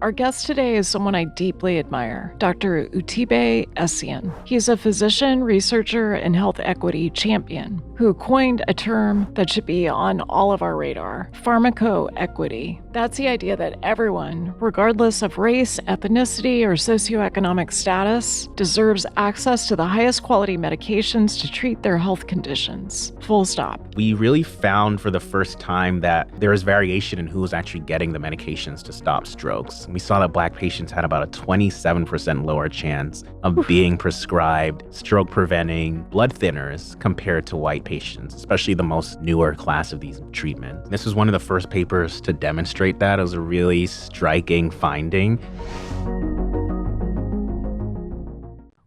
Our guest today is someone I deeply admire, Dr. Utibe Essien. He's a physician, researcher, and health equity champion who coined a term that should be on all of our radar, pharmaco-equity. That's the idea that everyone, regardless of race, ethnicity, or socioeconomic status, deserves access to the highest quality medications to treat their health conditions. Full stop. We really found for the first time that there is variation in who was actually getting the medications to stop strokes. We saw that Black patients had about a 27% lower chance of being prescribed stroke-preventing blood thinners compared to white patients, especially the most newer class of these treatments. This was one of the first papers to demonstrate that. It was a really striking finding.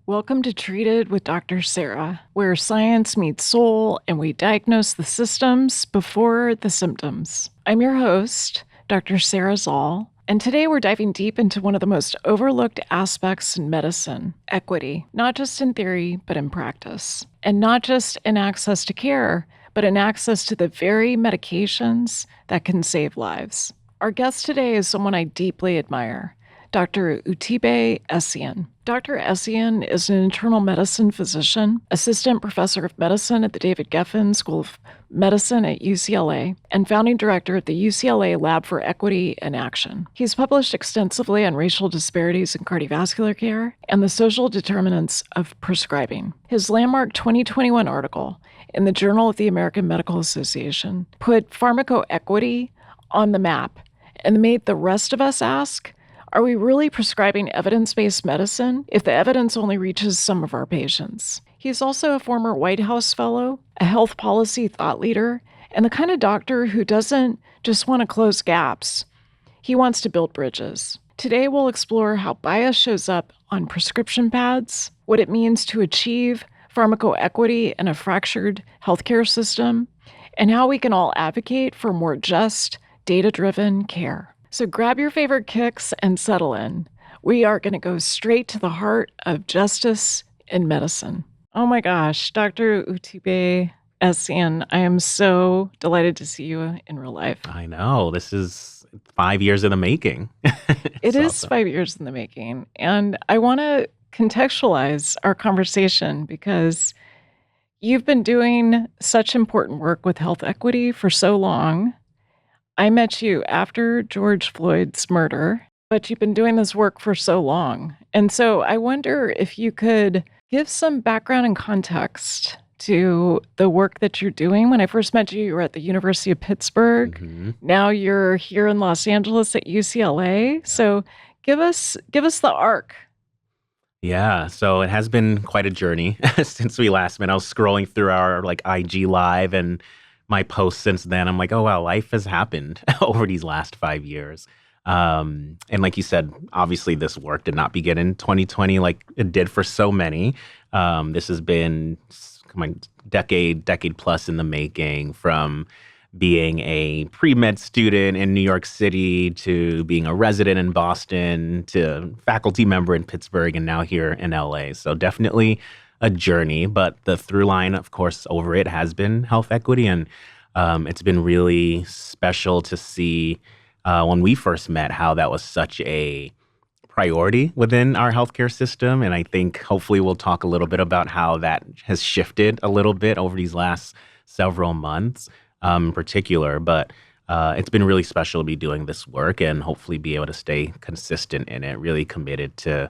Welcome to Treated with Dr. Sarah, where science meets soul and we diagnose the systems before the symptoms. I'm your host, Dr. Sarah Zoll, and today we're diving deep into one of the most overlooked aspects in medicine, equity, not just in theory, but in practice. And not just in access to care, but in access to the very medications that can save lives. Our guest today is someone I deeply admire, Dr. Utibe Essien. Dr. Essien is an internal medicine physician, assistant professor of medicine at the David Geffen School of Medicine at UCLA, and founding director at the UCLA Lab for Equity and Action. He's published extensively on racial disparities in cardiovascular care and the social determinants of prescribing. His landmark 2021 article in the Journal of the American Medical Association put pharmacoequity on the map and made the rest of us ask, are we really prescribing evidence-based medicine if the evidence only reaches some of our patients? He's also a former White House fellow, a health policy thought leader, and the kind of doctor who doesn't just want to close gaps. He wants to build bridges. Today, we'll explore how bias shows up on prescription pads, what it means to achieve pharmacoequity in a fractured healthcare system, and how we can all advocate for more just, data-driven care. So grab your favorite kicks and settle in. We are going to go straight to the heart of justice in medicine. Oh my gosh, Dr. Utibe Essien, I am so delighted to see you in real life. I know, this is 5 years in the making. It is 5 years in the making. And I want to contextualize our conversation because you've been doing such important work with health equity for so long. I met you after George Floyd's murder, but you've been doing this work for so long. And so I wonder if you could give some background and context to the work that you're doing. When I first met you, you were at the University of Pittsburgh. Mm-hmm. Now you're here in Los Angeles at UCLA. Yeah. So give us the arc. Yeah, so it has been quite a journey since we last met. I was scrolling through our IG Live and my posts since then. I'm like, oh, wow, life has happened over these last 5 years. And like you said, obviously this work did not begin in 2020 like it did for so many. This has been decade plus in the making, from being a pre-med student in New York City to being a resident in Boston to faculty member in Pittsburgh and now here in LA. So definitely a journey, but the through line, of course, over it has been health equity. And it's been really special to see when we first met how that was such a priority within our healthcare system. And I think hopefully we'll talk a little bit about how that has shifted a little bit over these last several months in particular. But it's been really special to be doing this work and hopefully be able to stay consistent in it, really committed to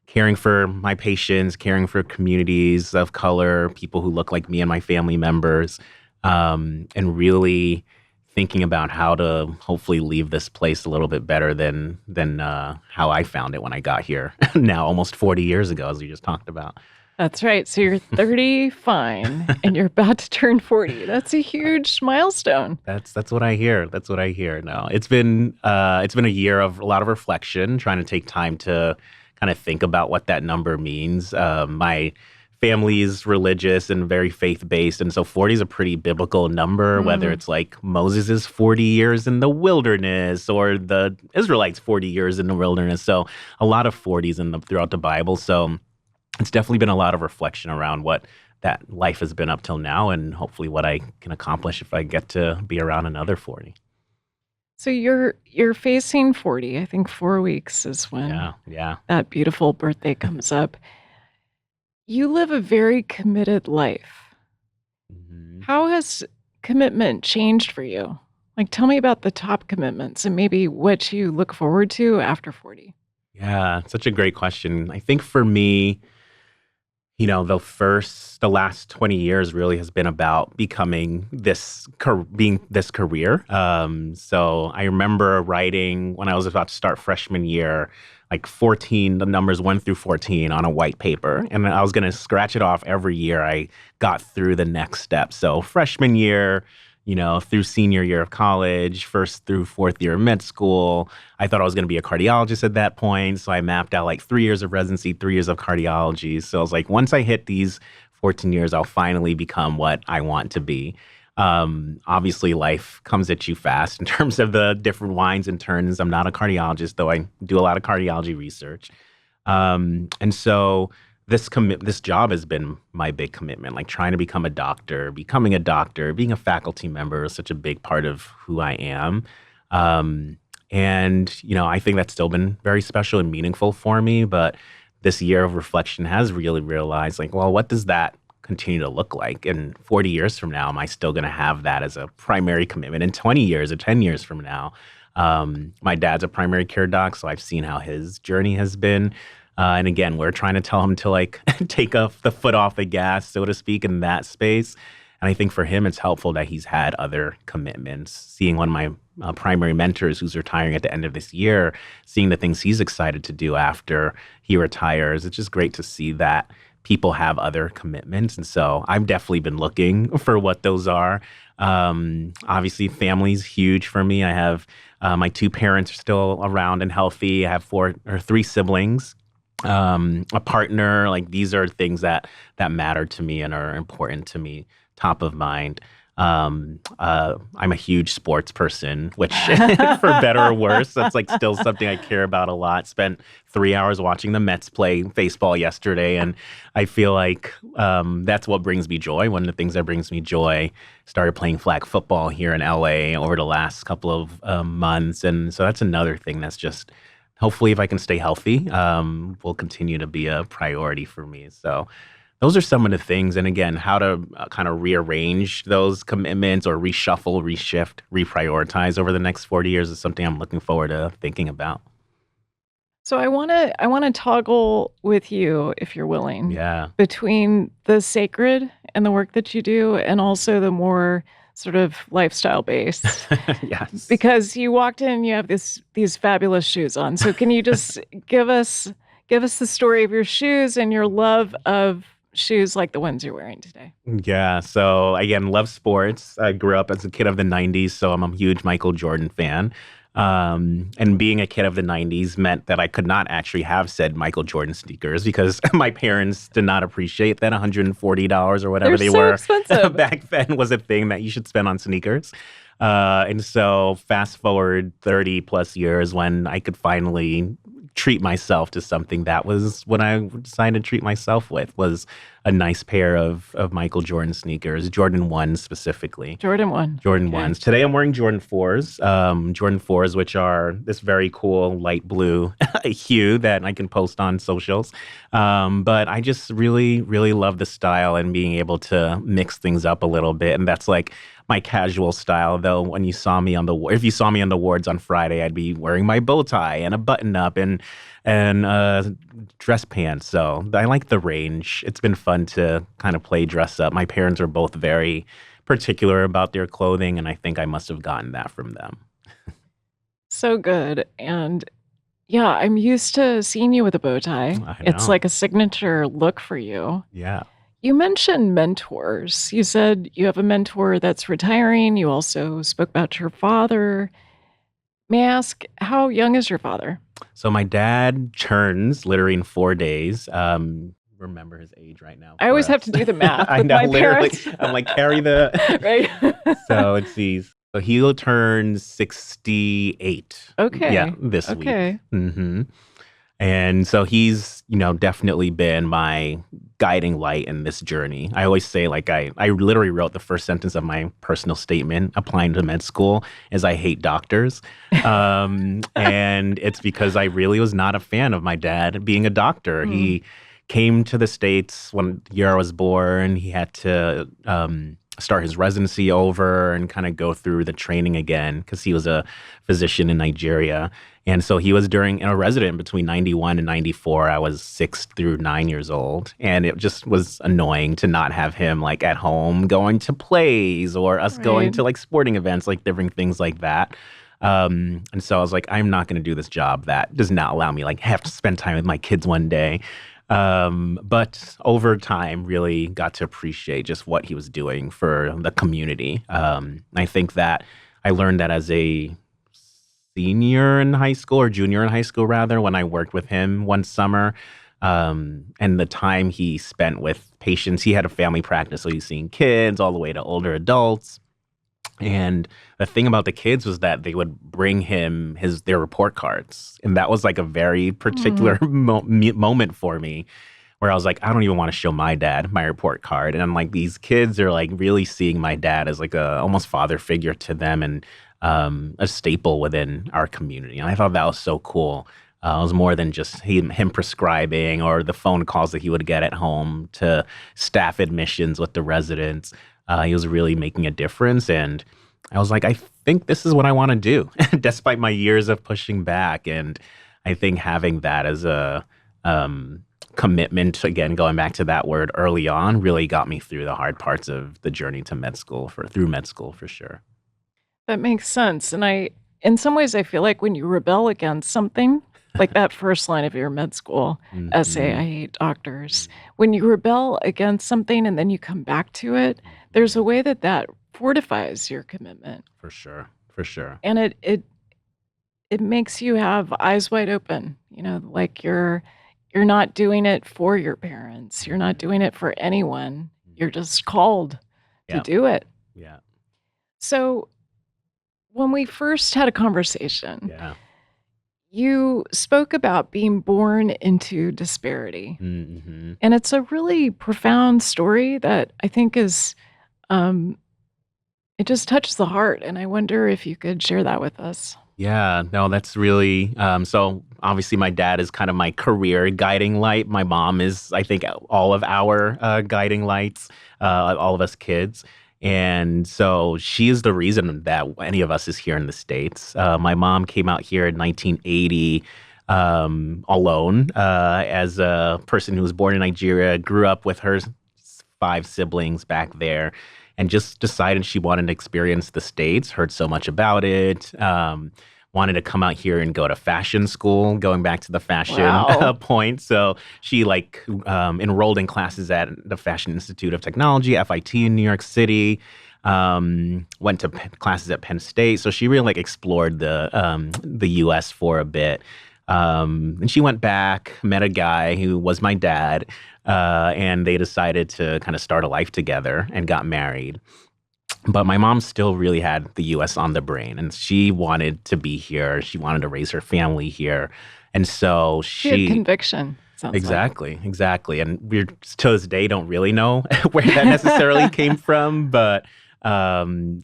caring for my patients, caring for communities of color, people who look like me and my family members, and really thinking about how to hopefully leave this place a little bit better than how I found it when I got here now almost 40 years ago, as we just talked about. That's right. So you're 30 fine and you're about to turn 40. That's a huge milestone. That's what I hear. That's what I hear. No, it's been a year of a lot of reflection, trying to take time to kind of think about what that number means. My family is religious and very faith-based, and so 40 is a pretty biblical number, whether it's like Moses' 40 years in the wilderness or the Israelites' 40 years in the wilderness. So a lot of 40s throughout the Bible. So it's definitely been a lot of reflection around what that life has been up till now and hopefully what I can accomplish if I get to be around another 40. So you're facing 40. I think 4 weeks is when Yeah, yeah. that beautiful birthday comes up. You live a very committed life. Mhm. How has commitment changed for you? Like, tell me about the top commitments and maybe what you look forward to after 40. Yeah, such a great question. I think for me, the last 20 years really has been about being this career. So I remember writing when I was about to start freshman year, like 14, the numbers 1 through 14 on a white paper. And I was going to scratch it off every year I got through the next step. So freshman year, through senior year of college, first through fourth year of med school. I thought I was going to be a cardiologist at that point. So I mapped out like 3 years of residency, 3 years of cardiology. So I was like, once I hit these 14 years, I'll finally become what I want to be. Obviously, life comes at you fast in terms of the different winds and turns. I'm not a cardiologist, though I do a lot of cardiology research. And so this job has been my big commitment, like trying to become a doctor, becoming a doctor, being a faculty member is such a big part of who I am. And I think that's still been very special and meaningful for me. But this year of reflection has really realized, like, well, what does that continue to look like? And 40 years from now, am I still going to have that as a primary commitment? In 20 years or 10 years from now, my dad's a primary care doc, so I've seen how his journey has been. And again, we're trying to tell him to like take off the foot off the gas, so to speak, in that space. And I think for him, it's helpful that he's had other commitments. Seeing one of my primary mentors who's retiring at the end of this year, seeing the things he's excited to do after he retires, it's just great to see that people have other commitments. And so I've definitely been looking for what those are. Obviously, family's huge for me. I have my two parents are still around and healthy. I have 3 siblings, a partner. Like these are things that matter to me and are important to me, top of mind. I'm a huge sports person, which for better or worse, that's like still something I care about a lot. Spent 3 hours watching the Mets play baseball yesterday, and I feel like that's what brings me joy. One of the things that brings me joy, started playing flag football here in LA over the last couple of months, and so that's another thing that's just hopefully if I can stay healthy, will continue to be a priority for me. So those are some of the things. And again, how to kind of rearrange those commitments or reshuffle, reshift, reprioritize over the next 40 years is something I'm looking forward to thinking about. So I want to toggle with you if you're willing Yeah. between the sacred and the work that you do and also the more sort of lifestyle based Yes. because you walked in, you have these fabulous shoes on. So can you just give us the story of your shoes and your love of shoes like the ones you're wearing today? Yeah. So again, love sports. I grew up as a kid of the 90s, so I'm a huge Michael Jordan fan. And being a kid of the 90s meant that I could not actually have said Michael Jordan sneakers because my parents did not appreciate that $140 or whatever They're they so were expensive. back then was a thing that you should spend on sneakers. And so fast forward 30 plus years when I could finally treat myself to something, that was what I decided to treat myself with, was a nice pair of Michael Jordan sneakers, Jordan 1 specifically. Jordan 1. Jordan Okay. 1s. Today I'm wearing Jordan 4s. Jordan 4s, which are this very cool light blue hue that I can post on socials. But I just really, really love the style and being able to mix things up a little bit. And that's like my casual style, though. When you saw me if you saw me on the wards on Friday, I'd be wearing my bow tie and a button up and dress pants. So I like the range. It's been fun to kind of play dress up. My parents are both very particular about their clothing, and I think I must have gotten that from them. So good. And yeah, I'm used to seeing you with a bow tie. I It's know. like a signature look for you. Yeah. You mentioned mentors. You said you have a mentor that's retiring. You also spoke about your father. May I ask, how young is your father? So my dad turns literally in 4 days. Remember his age right now I for always have to us. do the math I with know, my literally. parents. I'm like, carry the. Right? So let's see. So he'll turn 68. Yeah, Okay. this week. Okay. hmm And so he's, definitely been my guiding light in this journey. I always say, like, I literally wrote the first sentence of my personal statement applying to med school is I hate doctors. And it's because I really was not a fan of my dad being a doctor. Mm, He came to the States when the year I was born. He had to start his residency over and kind of go through the training again because he was a physician in Nigeria. And so he was during a resident between 91 and 94. I was 6 through 9 years old. And it just was annoying to not have him like at home going to plays or us going right. to like sporting events, like different things like that. And so I was like, I'm not going to do this job that does not allow me like have to spend time with my kids one day. But over time, really got to appreciate just what he was doing for the community. I think that I learned that as a senior in high school or junior in high school, rather, when I worked with him one summer. And the time he spent with patients, he had a family practice, so he's seeing kids all the way to older adults. And the thing about the kids was that they would bring him their report cards, and that was like a very Mm, particular moment for me, where I was like, I don't even want to show my dad my report card, and I'm like, these kids are like really seeing my dad as like a almost father figure to them, and a staple within our community, and I thought that was so cool. It was more than just him prescribing or the phone calls that he would get at home to staff admissions with the residents. He was really making a difference. And I was like, I think this is what I want to do, despite my years of pushing back. And I think having that as a commitment, again, going back to that word early on, really got me through the hard parts of the journey to through med school for sure. that makes sense. And in some ways, I feel like when you rebel against something, like that first line of your med school essay, Hmm. I hate doctors. When you rebel against something and then you come back to it, there's a way that that fortifies your commitment. For sure. For sure. And it makes you have eyes wide open, like you're not doing it for your parents. You're not Mhm. doing it for anyone. You're just called to Yeah. do it. Yeah. So, when we first had a conversation, Yeah. you spoke about being born into disparity. Hmm. And it's a really profound story that I think um, it just touches the heart. And I wonder if you could share that with us. Yeah, no, that's really so obviously my dad is kind of my career guiding light. My mom is, I think, all of our guiding lights, all of us kids. And so she is the reason that any of us is here in the States. My mom came out here in 1980 alone as a person who was born in Nigeria, grew up with her five siblings back there, and just decided she wanted to experience the States, heard so much about it, wanted to come out here and go to fashion school, going back to the fashion Wow. point. So she like enrolled in classes at the Fashion Institute of Technology, FIT in New York City, went to classes at Penn State. So she really like explored the US for a bit. And she went back, met a guy who was my dad, and they decided to kind of start a life together and got married. But my mom still really had the US on the brain, and she wanted to be here. She wanted to raise her family here. And so She had she, conviction, sounds like. exactly, exactly. And we to this day don't really know where that necessarily came from, but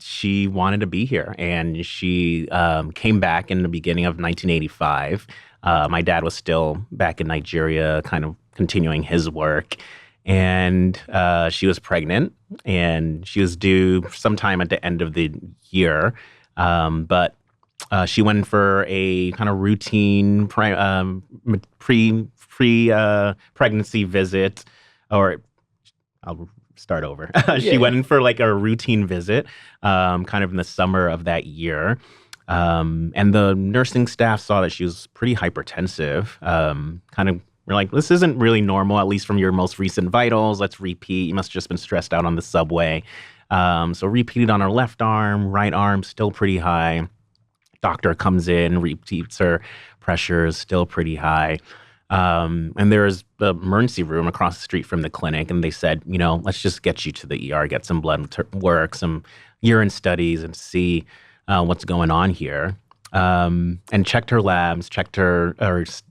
she wanted to be here. And she came back in the beginning of 1985. My dad was still back in Nigeria, kind of continuing his work. And she was pregnant, and she was due sometime at the end of the year. But she went for a kind of routine pregnancy visit, or I'll start over. She Yeah. went in for like a routine visit, kind of in the summer of that year. And the nursing staff saw that she was pretty hypertensive. Kind of, we're like, this isn't really normal, at least from your most recent vitals. Let's repeat. You must have just been stressed out on the subway. So repeated on her left arm, right arm, still pretty high. Doctor comes in, repeats her pressure is still pretty high. And there's the emergency room across the street from the clinic, and they said, let's just get you to the ER, get some blood work, some urine studies, and see what's going on here. and checked her labs, checked her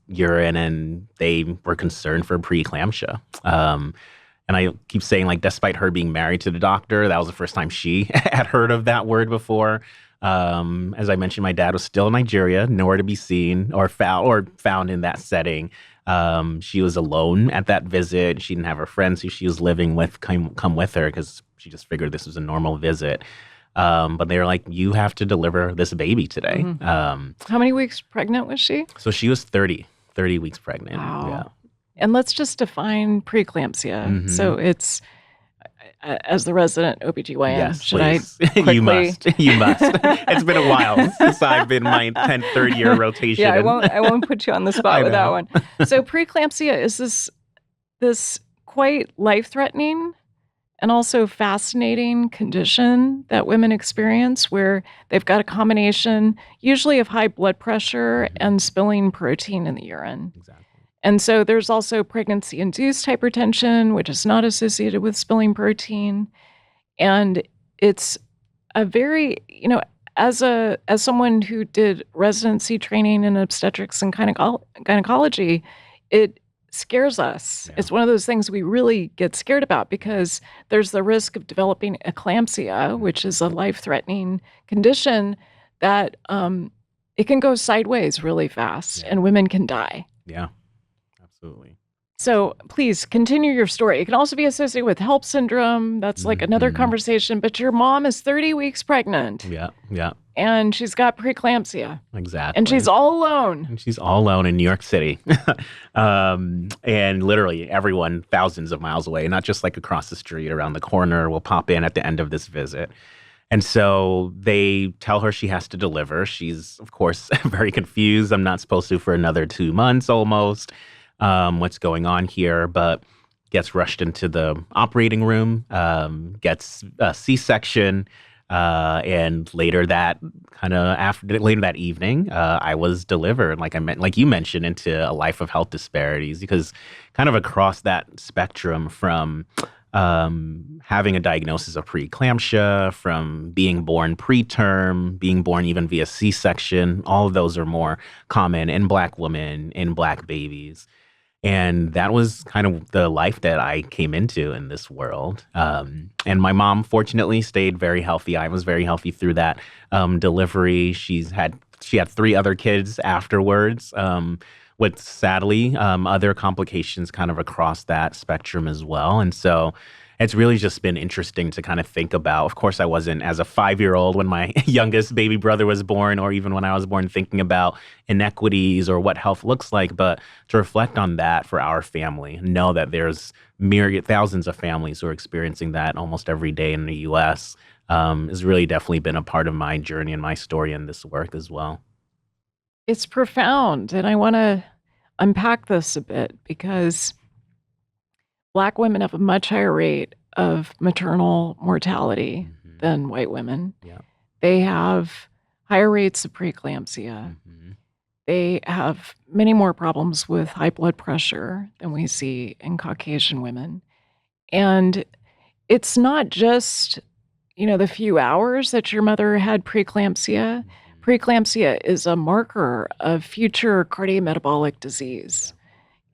urine, and they were concerned for preeclampsia. And I keep saying, like, despite her being married to the doctor, that was the first time she had heard of that word before. As I mentioned, my dad was still in Nigeria, nowhere to be seen or found in that setting. She was alone at that visit. She didn't have her friends who she was living with come with her because she just figured this was a normal visit. But they were like, you have to deliver this baby today. How many weeks pregnant was she? So she was 30 weeks pregnant. Wow. Yeah. And let's just define preeclampsia. So it's, as the resident OBGYN, Yes, should please. I quickly... You must. It's been a while since I've been in my 10th, third year rotation. Yeah, I won't put you on the spot with that one. So preeclampsia is this quite life-threatening and also fascinating condition that women experience where they've got a combination usually of high blood pressure and spilling protein in the urine. Exactly. And so there's also pregnancy-induced hypertension, which is not associated with spilling protein. And it's a very, as someone who did residency training in obstetrics and gynecology, it scares us. Yeah. It's one of those things we really get scared about because there's the risk of developing eclampsia, which is a life-threatening condition that it can go sideways really fast and women can die. Yeah. Absolutely. So please continue your story. It can also be associated with HELP syndrome. That's like another conversation. But your mom is 30 weeks pregnant. Yeah. Yeah. And she's got preeclampsia. Exactly. And she's all alone. And she's all alone in New York City. And literally everyone thousands of miles away, not just like across the street, around the corner, will pop in at the end of this visit. And so they tell her she has to deliver. She's, of course, very confused. I'm not supposed to for another 2 months almost. What's going on here, but gets rushed into the operating room, gets a C-section, and later that evening, I was delivered, like you mentioned, into a life of health disparities, because kind of across that spectrum from having a diagnosis of preeclampsia, from being born preterm, being born even via C-section, all of those are more common in Black women, in Black babies. And that was kind of the life that I came into in this world. And my mom, fortunately, stayed very healthy. I was very healthy through that delivery. She had 3 other kids afterwards, with sadly other complications kind of across that spectrum as well. And so it's really just been interesting to kind of think about. Of course, I wasn't as a 5-year-old when my youngest baby brother was born, or even when I was born, thinking about inequities or what health looks like, but to reflect on that for our family, know that there's thousands of families who are experiencing that almost every day in the U.S. Has really definitely been a part of my journey and my story in this work as well. It's profound, and I want to unpack this a bit because Black women have a much higher rate of maternal mortality than white women. Yeah. They have higher rates of preeclampsia. They have many more problems with high blood pressure than we see in Caucasian women. And it's not just, the few hours that your mother had preeclampsia. Preeclampsia is a marker of future cardiometabolic disease.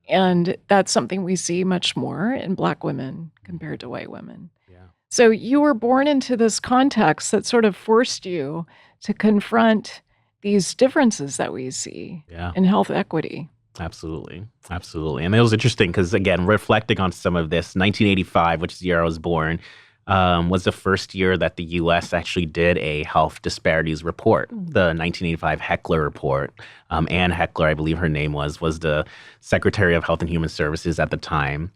And that's something we see much more in Black women compared to white women. Yeah. So you were born into this context that sort of forced you to confront these differences that we see in health equity. Absolutely. Absolutely. And it was interesting because, again, reflecting on some of this, 1985, which is the year I was born, was the first year that the U.S. actually did a health disparities report, the 1985 Heckler report. Ann Heckler, I believe her name was the Secretary of Health and Human Services at the time.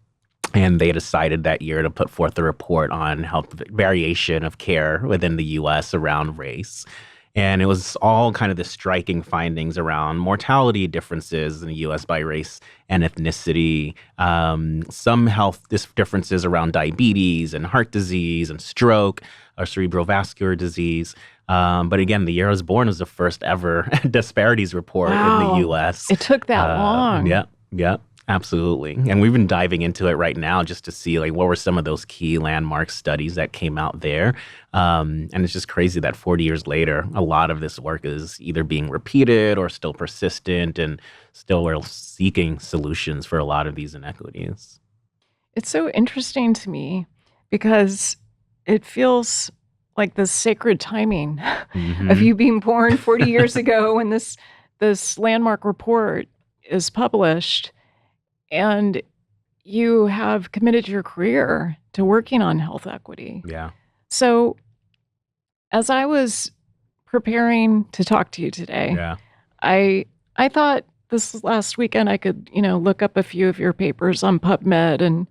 And they decided that year to put forth a report on health variation of care within the U.S. around race. And it was all kind of the striking findings around mortality differences in the U.S. by race and ethnicity, some health differences around diabetes and heart disease and stroke or cerebrovascular disease. But again, the year I was born was the first ever disparities report in the U.S. It took that long. Yeah. Absolutely. And we've been diving into it right now just to see like what were some of those key landmark studies that came out there. And it's just crazy that 40 years later, a lot of this work is either being repeated or still persistent, and still we're seeking solutions for a lot of these inequities. It's so interesting to me because it feels like the sacred timing of Hmm. you being born 40 years ago when this landmark report is published, and you have committed your career to working on health equity. Yeah. So, as I was preparing to talk to you today, Yeah. I I thought this last weekend I could, look up a few of your papers on PubMed and,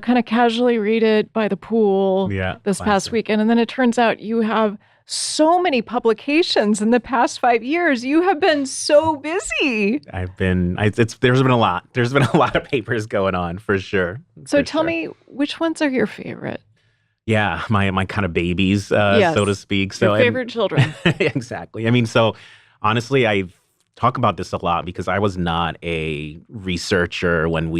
kind of casually read it by the pool Yeah. this past Classic. weekend. And then it turns out you have so many publications in the past 5 years. You have been so busy. There's been a lot. There's been a lot of papers going on for sure. So For tell sure. me, which ones are your favorite? Yeah, my kind of babies, so to Yes, speak. your So, and favorite children. exactly. I mean, so honestly, I talk about this a lot because I was not a researcher when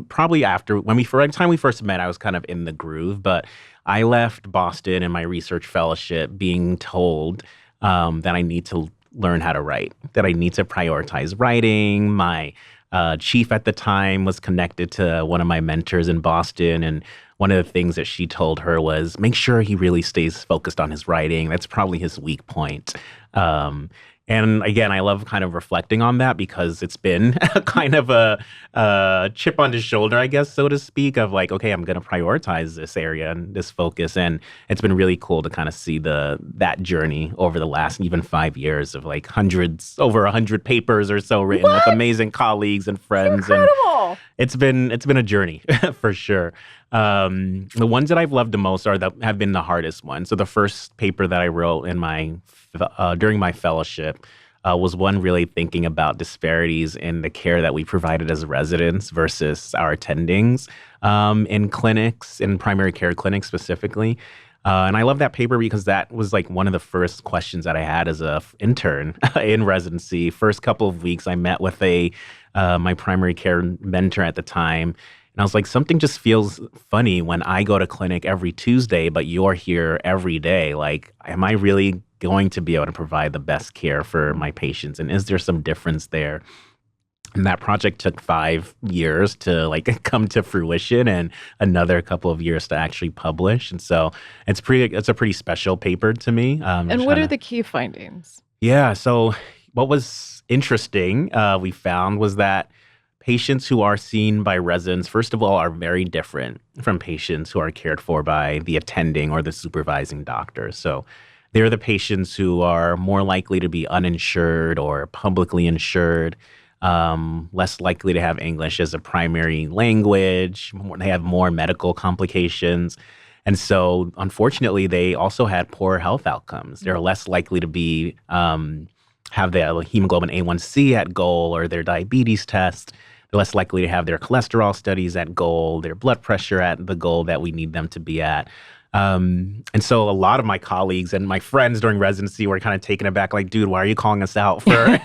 probably after when we first time we first met, I was kind of in the groove, but I left Boston in my research fellowship being told that I need to learn how to write, that I need to prioritize writing. My chief at the time was connected to one of my mentors in Boston, and one of the things that she told her was make sure he really stays focused on his writing. That's probably his weak point. Um, and again, I love kind of reflecting on that because it's been kind of a chip on his shoulder, I guess, so to speak, of like, okay, I'm going to prioritize this area and this focus. And it's been really cool to kind of see that journey over the last even 5 years of like over 100 papers or so written with What? amazing colleagues and friends. And Incredible. it's been a journey for sure. The ones that I've loved the most have been the hardest ones. So the first paper that I wrote during my fellowship was one really thinking about disparities in the care that we provided as residents versus our attendings in clinics, in primary care clinics specifically. And I love that paper because that was like one of the first questions that I had as a intern in residency. First couple of weeks, I met with my primary care mentor at the time, and I was like, something just feels funny when I go to clinic every Tuesday, but you're here every day. Like, am I really going to be able to provide the best care for my patients? And is there some difference there? And that project took 5 years to like come to fruition, and another couple of years to actually publish. And so it's a pretty special paper to me. And Just what trying are to the key findings? Yeah. So what was interesting, we found was that patients who are seen by residents, first of all, are very different from patients who are cared for by the attending or the supervising doctor. So they're the patients who are more likely to be uninsured or publicly insured, less likely to have English as a primary language. They have more medical complications. And so, unfortunately, they also had poor health outcomes. They're less likely to have their hemoglobin A1C at goal or their diabetes test. They're less likely to have their cholesterol studies at goal, their blood pressure at the goal that we need them to be at. And so a lot of my colleagues and my friends during residency were kind of taken aback, like, dude, why are you calling us out for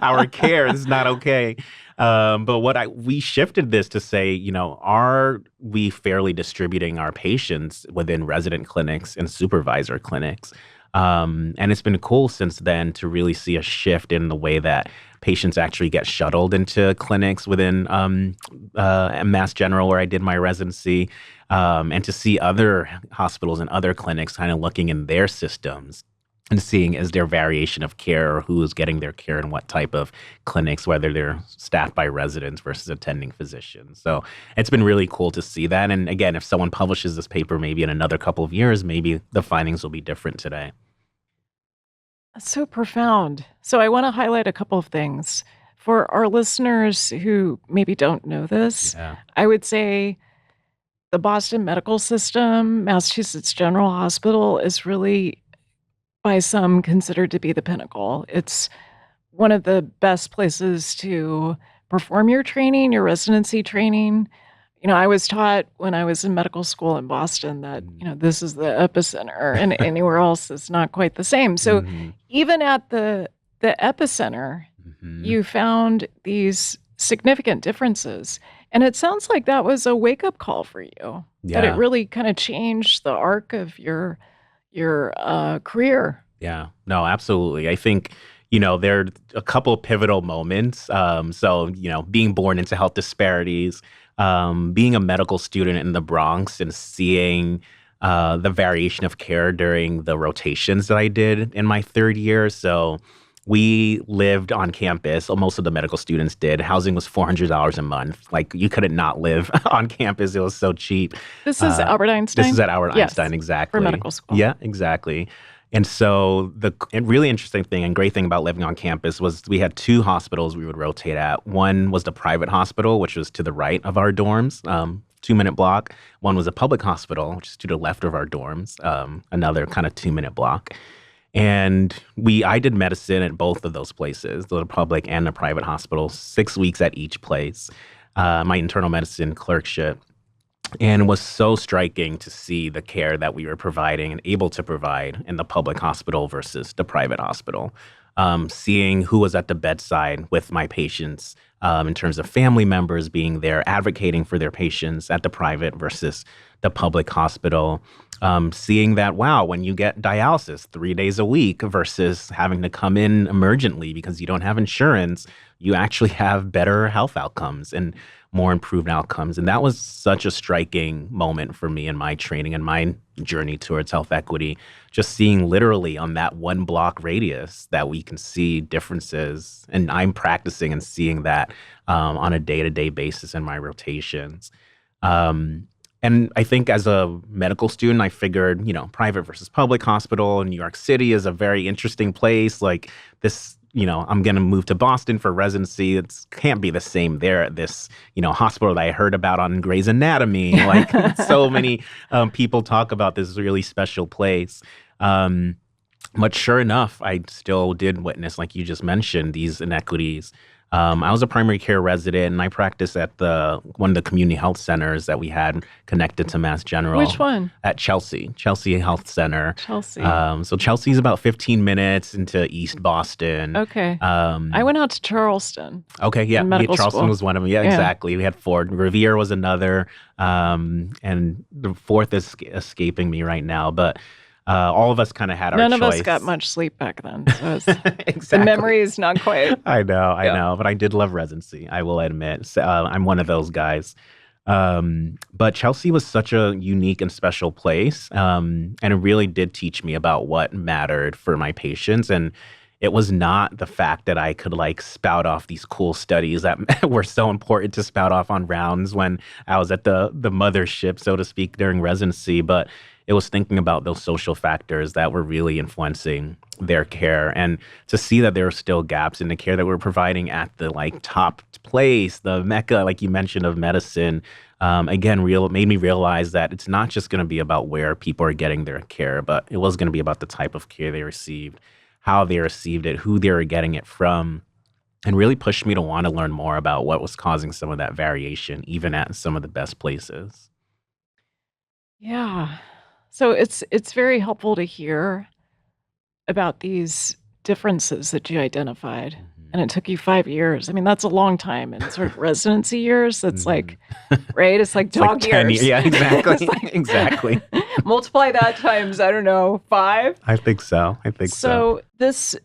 our care? This is not okay. But we shifted this to say, are we fairly distributing our patients within resident clinics and supervisor clinics? And it's been cool since then to really see a shift in the way that patients actually get shuttled into clinics within Mass General, where I did my residency, and to see other hospitals and other clinics kind of looking in their systems and seeing is there variation of care or who is getting their care and what type of clinics, whether they're staffed by residents versus attending physicians. So it's been really cool to see that. And again, if someone publishes this paper maybe in another couple of years, maybe the findings will be different today. That's so profound. So I want to highlight a couple of things. For our listeners who maybe don't know this, Yeah. I would say the Boston medical system, Massachusetts General Hospital, is really by some considered to be the pinnacle. It's one of the best places to perform your training, your residency training. I was taught when I was in medical school in Boston that, this is the epicenter and anywhere else is not quite the same. So Mm-hmm. even at the epicenter, Mm-hmm. you found these significant differences. And it sounds like that was a wake-up call for you, that it Yeah. really kind of changed the arc of your career. Yeah. No, absolutely. I think, there are a couple of pivotal moments. Being born into health disparities, being a medical student in the Bronx and seeing the variation of care during the rotations that I did in my third year. So we lived on campus. Most of the medical students did. Housing was $400 a month. Like you couldn't not live on campus. It was so cheap. This is Albert Einstein? This is at Albert Yes, Einstein, for exactly. medical school. Yeah, exactly. And so the really interesting thing and great thing about living on campus was we had two hospitals we would rotate at. One was the private hospital, which was to the right of our dorms, 2-minute block. One was a public hospital, which is to the left of our dorms, another kind of 2-minute block. And I did medicine at both of those places, the public and the private hospital, 6 weeks at each place, my internal medicine clerkship. And it was so striking to see the care that we were providing and able to provide in the public hospital versus the private hospital. Seeing who was at the bedside with my patients in terms of family members being there, advocating for their patients at the private versus the public hospital. Seeing that, wow, when you get dialysis 3 days a week versus having to come in emergently because you don't have insurance, you actually have better health outcomes and more improved outcomes. And that was such a striking moment for me in my training and my journey towards health equity, just seeing literally on that 1 block radius that we can see differences. And I'm practicing and seeing that on a day-to-day basis in my rotations. And I think as a medical student, I figured, private versus public hospital in New York City is a very interesting place. Like this, I'm going to move to Boston for residency. It can't be the same there at this, hospital that I heard about on Grey's Anatomy. Like so many people talk about this really special place. But sure enough, I still did witness, like you just mentioned, these inequities. I was a primary care resident, and I practiced at one of the community health centers that we had connected to Mass General. Which one? At Chelsea Health Center. Chelsea. So Chelsea's about 15 minutes into East Boston. Okay. I went out to Charleston. Okay, yeah. Medical Charleston school. was one of them. Yeah, exactly. We had Ford. Revere was another. And the fourth is escaping me right now. But all of us kind of had our choice. None of us got much sleep back then. So exactly. The memory is not quite. I know. But I did love residency, I will admit. So, I'm one of those guys. But Chelsea was such a unique and special place. And it really did teach me about what mattered for my patients. And it was not the fact that I could spout off these cool studies that were so important to spout off on rounds when I was at the mothership, so to speak, during residency. But it was thinking about those social factors that were really influencing their care, and to see that there were still gaps in the care that we're providing at the top place, the mecca, like you mentioned, of medicine. Again, made me realize that it's not just going to be about where people are getting their care, but it was going to be about the type of care they received, how they received it, who they were getting it from, and really pushed me to want to learn more about what was causing some of that variation, even at some of the best places. Yeah. So it's very helpful to hear about these differences that you identified. And it took you 5 years. I mean, that's a long time in sort of residency years. That's right? It's like dog 10 years. Yeah, exactly. Exactly. Multiply that times, I don't know, 5? I think so. So this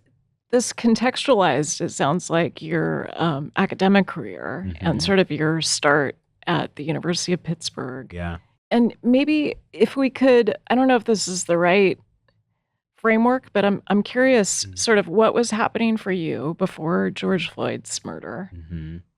contextualized, it sounds like, your academic career and sort of your start at the University of Pittsburgh. Yeah. And maybe if we could, I don't know if this is the right framework, but I'm curious sort of what was happening for you before George Floyd's murder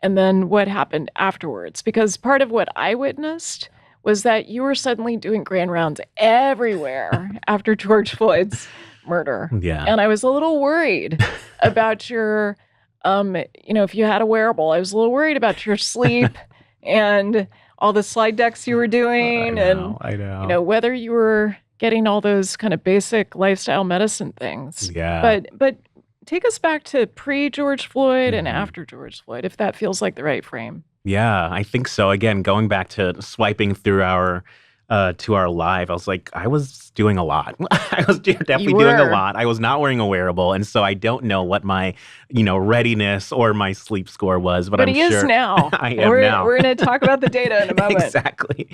and then what happened afterwards. Because part of what I witnessed was that you were suddenly doing grand rounds everywhere after George Floyd's murder. Yeah. And I was a little worried about your, if you had a wearable, I was a little worried about your sleep and all the slide decks you were doing I know. Whether you were getting all those kind of basic lifestyle medicine things. Yeah. But take us back to pre-George Floyd and after George Floyd, if that feels like the right frame. Yeah, I think so. Again, going back to swiping through our to our live, I was like, I was doing a lot. I was definitely You doing a were. lot. I was not wearing a wearable. And so I don't know what my, readiness or my sleep score was, but But I'm he is sure now. I am We're now. we're going to talk about the data in a moment. Exactly.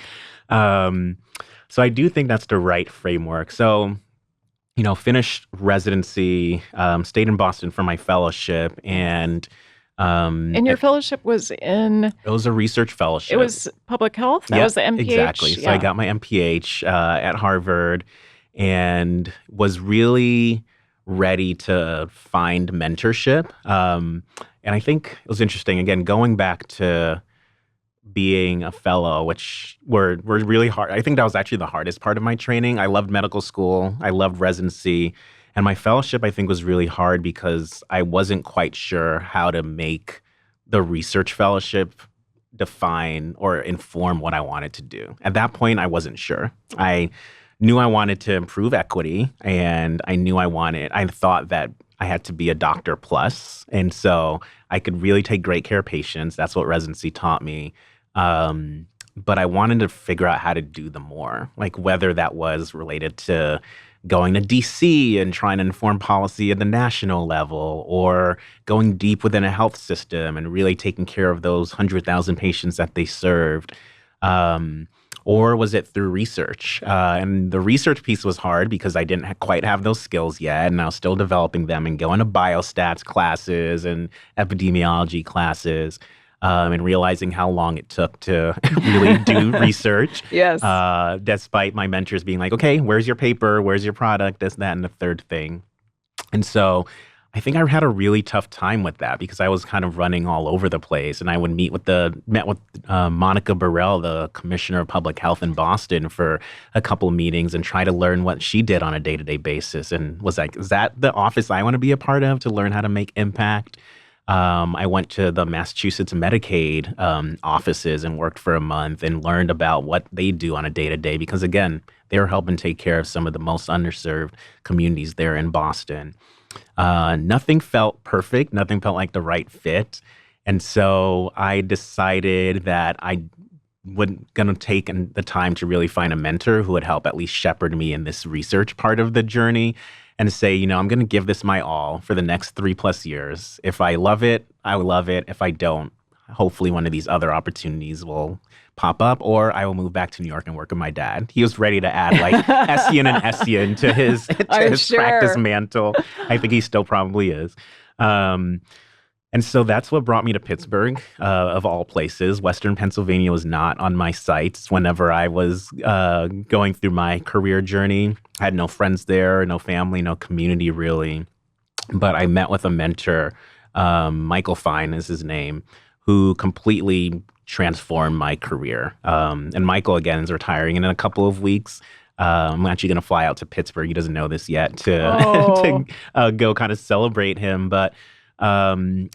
Um, so I do think that's the right framework. So, finished residency, stayed in Boston for my fellowship, and And your fellowship was in, it was a research it fellowship. was public health. That Yeah, was the exactly. MPH. So I Yeah. got my MPH at Harvard and was really ready to find mentorship. And I think it was interesting, again, going back to being a fellow, which were really hard. I think that was actually the hardest part of my training. I loved medical school. I loved residency. And my fellowship, I think, was really hard because I wasn't quite sure how to make the research fellowship define or inform what I wanted to do. At that point, I wasn't sure. I knew I wanted to improve equity, and I thought that I had to be a doctor plus. And so I could really take great care of patients. That's what residency taught me. But I wanted to figure out how to do the more, like whether that was related to going to DC and trying to inform policy at the national level, or going deep within a health system and really taking care of those 100,000 patients that they served. Um, or was it through research? And the research piece was hard because I didn't quite have those skills yet, and I was still developing them and going to biostats classes and epidemiology classes. And realizing how long it took to really do research. Yes. Despite my mentors being like, okay, where's your paper? Where's your product? This, that, and the third thing. And so I think I had a really tough time with that because I was kind of running all over the place. And I would met with Monica Burrell, the commissioner of public health in Boston, for a couple of meetings and try to learn what she did on a day-to-day basis. And was like, is that the office I want to be a part of to learn how to make impact? I went to the Massachusetts Medicaid offices and worked for a month and learned about what they do on a day-to-day because, again, they were helping take care of some of the most underserved communities there in Boston. Nothing felt perfect. Nothing felt like the right fit. And so I decided that I would gonna take the time to really find a mentor who would help at least shepherd me in this research part of the journey and say, I'm going to give this my all for the next 3+ years. If I love it, I will love it. If I don't, hopefully one of these other opportunities will pop up, or I will move back to New York and work with my dad. He was ready to add like Essien and Essien to his practice mantle. I think he still probably is. And so that's what brought me to Pittsburgh, of all places. Western Pennsylvania was not on my sights whenever I was going through my career journey. I had no friends there, no family, no community really. But I met with a mentor, Michael Fine is his name, who completely transformed my career. And Michael, again, is retiring in a couple of weeks. I'm actually going to fly out to Pittsburgh. He doesn't know this yet to go kind of celebrate him. But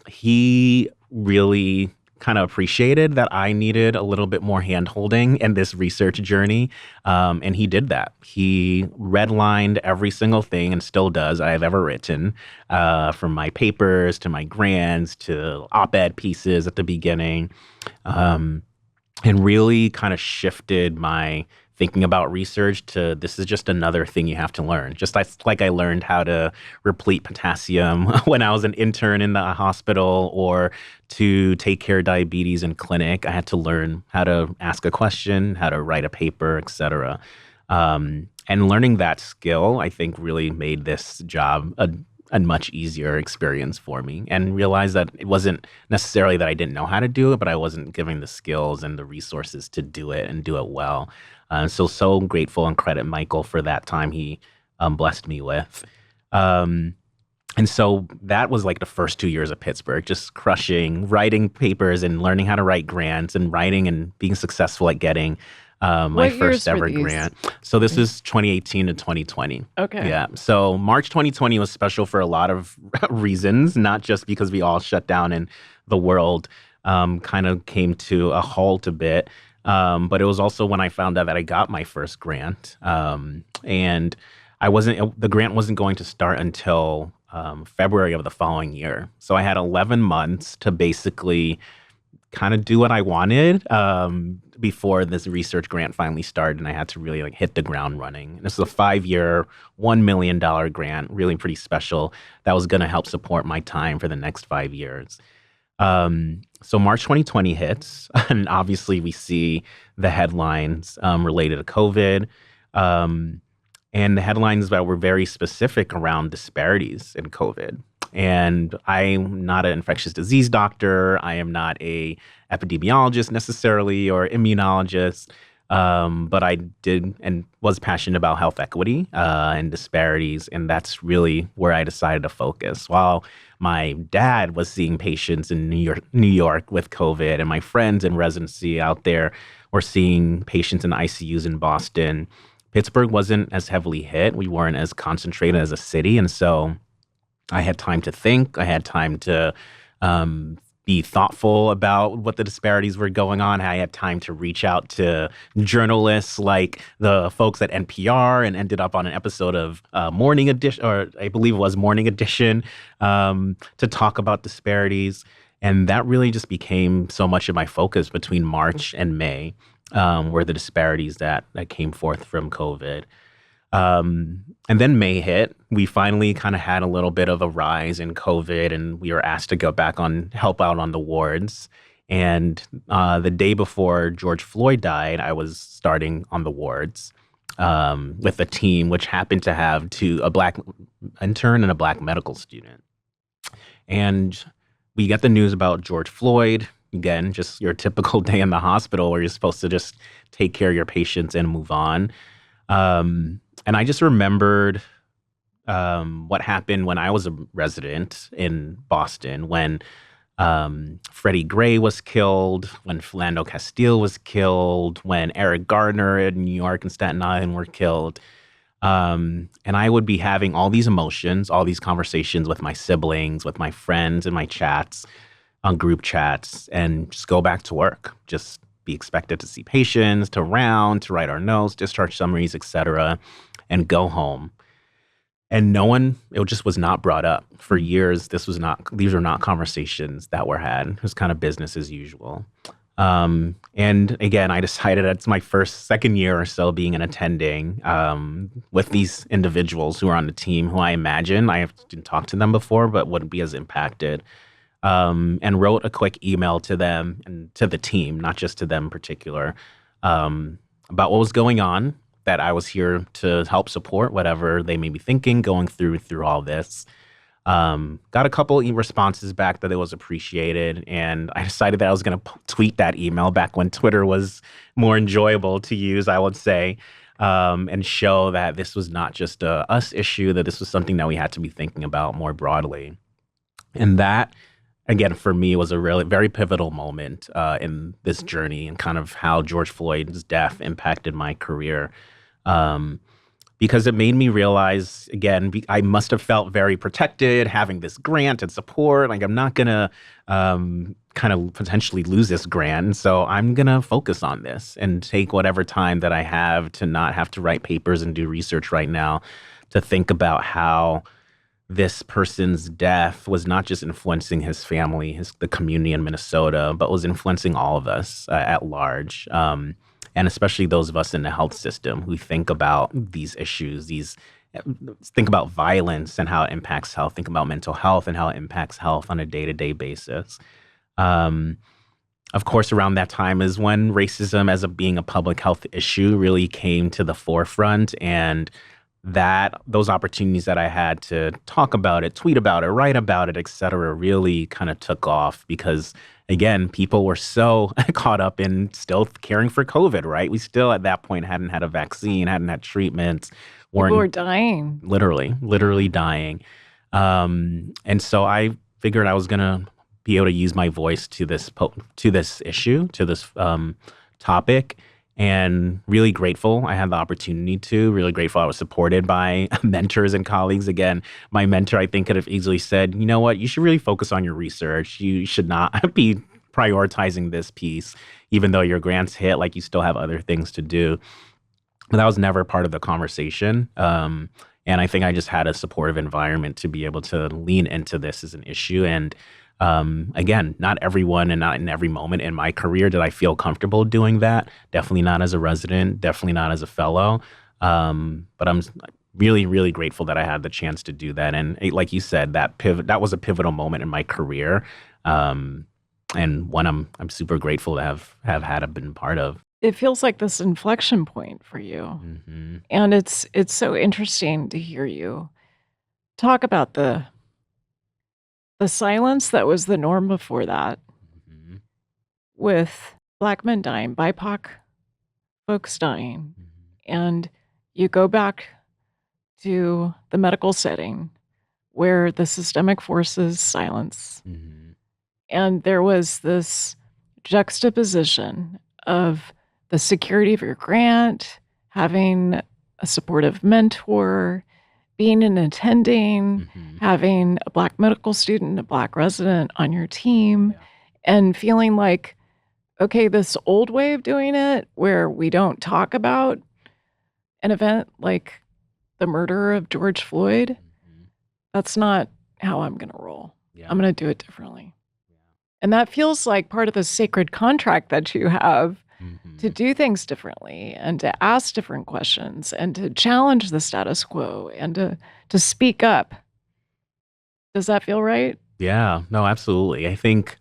he really kind of appreciated that I needed a little bit more hand-holding in this research journey. And he did that. He redlined every single thing, and still does, I've ever written, from my papers to my grants to op-ed pieces at the beginning, and really kind of shifted my thinking about research to this is just another thing you have to learn. Just like I learned how to replete potassium when I was an intern in the hospital, or to take care of diabetes in clinic, I had to learn how to ask a question, how to write a paper, et cetera. And learning that skill, I think, really made this job a much easier experience for me, and realized that it wasn't necessarily that I didn't know how to do it, but I wasn't given the skills and the resources to do it and do it well. So grateful and credit Michael for that time he blessed me with. And so that was like the first 2 years of Pittsburgh, just crushing, writing papers and learning how to write grants and writing and being successful at getting my first ever grant. So this is 2018 to 2020. Okay. Yeah. So March 2020 was special for a lot of reasons, not just because we all shut down and the world kind of came to a halt a bit. But it was also when I found out that I got my first grant. And the grant wasn't going to start until February of the following year. So I had 11 months to basically kind of do what I wanted, before this research grant finally started, and I had to really like hit the ground running. And this is a 5-year, $1 million grant, really pretty special, that was going to help support my time for the next 5 years. So March 2020 hits, and obviously we see the headlines related to COVID. And the headlines that were very specific around disparities in COVID. And I'm not an infectious disease doctor. I am not a epidemiologist necessarily or immunologist. But I did and was passionate about health equity and disparities. And that's really where I decided to focus. While my dad was seeing patients in New York with COVID, and my friends in residency out there were seeing patients in ICUs in Boston, Pittsburgh wasn't as heavily hit. We weren't as concentrated as a city. And so I had time to think. I had time to be thoughtful about what the disparities were going on. I had time to reach out to journalists like the folks at NPR and ended up on an episode of Morning Edition, or I believe it was Morning Edition, to talk about disparities. And that really just became so much of my focus between March and May, were the disparities that came forth from COVID. And then May hit. We finally kind of had a little bit of a rise in COVID, and we were asked to go back on help out on the wards. And the day before George Floyd died, I was starting on the wards with a team which happened to have a Black intern and a Black medical student. And we got the news about George Floyd. Again, just your typical day in the hospital where you're supposed to just take care of your patients and move on. And I just remembered what happened when I was a resident in Boston, when Freddie Gray was killed, when Philando Castile was killed, when Eric Gardner in New York and Staten Island were killed. And I would be having all these emotions, all these conversations with my siblings, with my friends in my chats, on group chats, and just go back to work. Just be expected to see patients, to round, to write our notes, discharge summaries, etc., and go home. And it just was not brought up. For years, these were not conversations that were had. It was kind of business as usual. And again, I decided it's my second year or so being an attending with these individuals who are on the team who I imagine, I didn't talk to them before, but wouldn't be as impacted. And wrote a quick email to them and to the team, not just to them in particular, about what was going on, that I was here to help support whatever they may be thinking, going through all this. Got a couple responses back that it was appreciated, and I decided that I was going to tweet that email back when Twitter was more enjoyable to use, I would say, and show that this was not just a us issue, that this was something that we had to be thinking about more broadly. And that, again, for me, was a really very pivotal moment in this journey, and kind of how George Floyd's death impacted my career. Because it made me realize, again, I must have felt very protected having this grant and support. Like, I'm not going to kind of potentially lose this grant. And so I'm going to focus on this and take whatever time that I have to not have to write papers and do research right now, to think about how this person's death was not just influencing his family, the community in Minnesota, but was influencing all of us at large. And especially those of us in the health system who think about these issues, think about violence and how it impacts health, think about mental health and how it impacts health on a day-to-day basis. Of course, around that time is when racism as being a public health issue really came to the forefront, and those opportunities that I had to talk about it, tweet about it, write about it, et cetera, really kind of took off because, again, people were so caught up in still caring for COVID, right? We still at that point hadn't had a vaccine, hadn't had treatments. People were dying. Literally dying. And so I figured I was going to be able to use my voice to this issue, to this topic. And really grateful I had the opportunity to, really grateful I was supported by mentors and colleagues. Again, my mentor, I think, could have easily said, you know what, you should really focus on your research. You should not be prioritizing this piece, even though your grants hit, like you still have other things to do. But that was never part of the conversation. And I think I just had a supportive environment to be able to lean into this as an issue. And Again, not everyone and not in every moment in my career did I feel comfortable doing that. Definitely not as a resident, definitely not as a fellow. But I'm really, really grateful that I had the chance to do that. And like you said, that was a pivotal moment in my career. Um, and one I'm super grateful to have been part of. It feels like this inflection point for you. Hmm. And it's so interesting to hear you talk about the silence that was the norm before that, Hmm. with Black men dying, BIPOC folks dying, Hmm. and you go back to the medical setting where the systemic forces silence. Hmm. And there was this juxtaposition of the security of your grant, having a supportive mentor, being an attending, Hmm. having a Black medical student, a Black resident on your team, Yeah. and feeling like, okay, this old way of doing it where we don't talk about an event like the murder of George Floyd, Hmm. that's not how I'm going to roll. Yeah. I'm going to do it differently. And that feels like part of the sacred contract that you have to Hmm. do things differently and to ask different questions and to challenge the status quo and to speak up. Does that feel right? Yeah. No, absolutely. I think,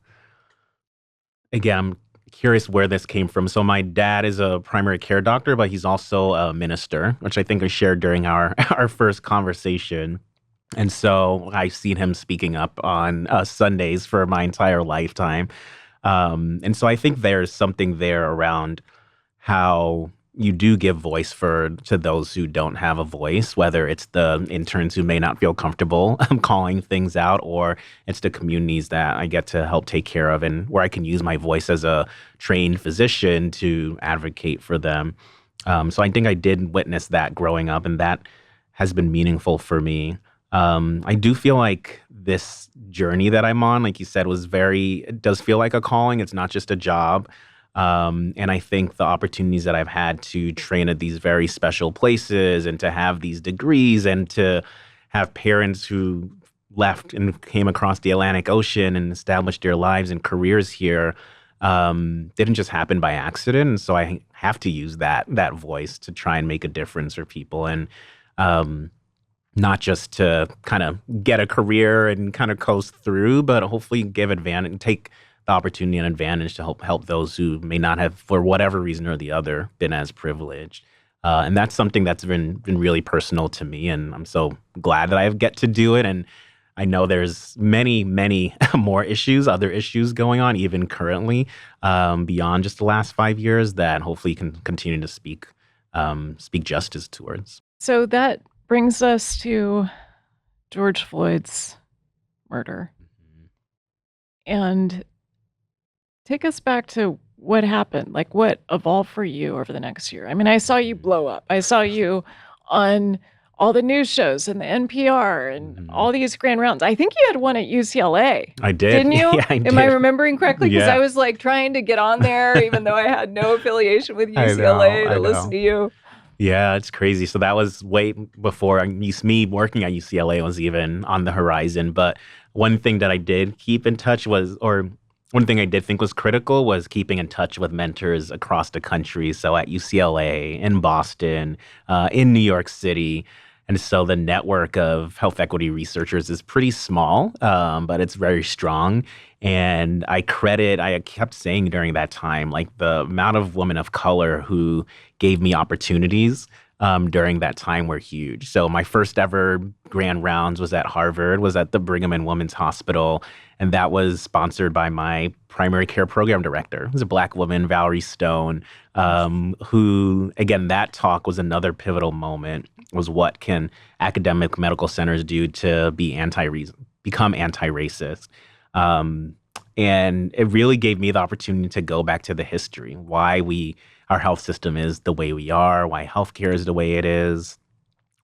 again, I'm curious where this came from. So my dad is a primary care doctor, but he's also a minister, which I think I shared during our our first conversation. And so I've seen him speaking up on Sundays for my entire lifetime. And so I think there's something there around how you do give voice to those who don't have a voice, whether it's the interns who may not feel comfortable calling things out, or it's the communities that I get to help take care of, and where I can use my voice as a trained physician to advocate for them. So I think I did witness that growing up, and that has been meaningful for me. I do feel like this journey that I'm on, like you said, it does feel like a calling. It's not just a job. And I think the opportunities that I've had to train at these very special places and to have these degrees and to have parents who left and came across the Atlantic Ocean and established their lives and careers here didn't just happen by accident. And so I have to use that voice to try and make a difference for people. And um, not just to kind of get a career and kind of coast through, but hopefully give advantage and take the opportunity and advantage to help those who may not have, for whatever reason or the other, been as privileged. And that's something that's been really personal to me, and I'm so glad that I get to do it. And I know there's many, many more other issues going on, even currently, beyond just the last 5 years, that hopefully can continue to speak justice towards. So that brings us to George Floyd's murder. And take us back to what happened, like what evolved for you over the next year. I mean, I saw you blow up. I saw you on all the news shows and the NPR and Mhm. all these grand rounds. I think you had one at UCLA, I did. didn't you? Yeah, I Am I did. remembering correctly? Because I Yeah, was like trying to get on there, even though I had no affiliation with I know. UCLA, I to listen know. to you. Yeah, it's crazy. So that was way before me working at UCLA was even on the horizon. But one thing that I did keep in touch or one thing I did think was critical was keeping in touch with mentors across the country. So at UCLA, in Boston, in New York City. And so the network of health equity researchers is pretty small, but it's very strong. And I kept saying during that time, like the amount of women of color who gave me opportunities during that time were huge. So my first ever grand rounds was at Harvard, was at the Brigham and Women's Hospital, and that was sponsored by my primary care program director. It was a Black woman, Valerie Stone, who, again, that talk was another pivotal moment, was what can academic medical centers do to become anti-racist. Um, and it really gave me the opportunity to go back to the history, why our health system is the way we are, why healthcare is the way it is,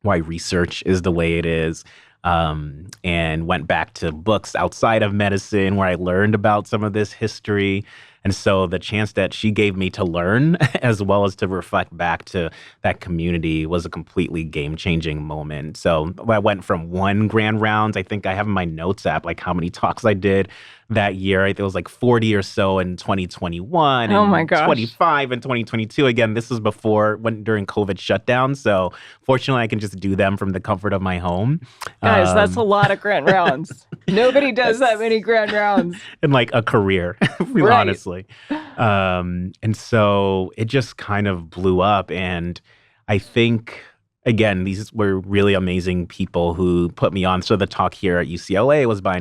why research is the way it is. And went back to books outside of medicine where I learned about some of this history. And so the chance that she gave me to learn as well as to reflect back to that community was a completely game-changing moment. So I went from one grand rounds, I think I have in my notes app like how many talks I did that year. It was like 40 or so in 2021 Oh my and gosh. 25 in 2022. Again, this was before when during COVID shutdown. So fortunately, I can just do them from the comfort of my home. Guys, that's a Um, lot of grand rounds. Nobody does that that's many grand rounds. in like a career, Right. honestly. And so it just kind of blew up. And I think, again, these were really amazing people who put me on. So the talk here at UCLA was by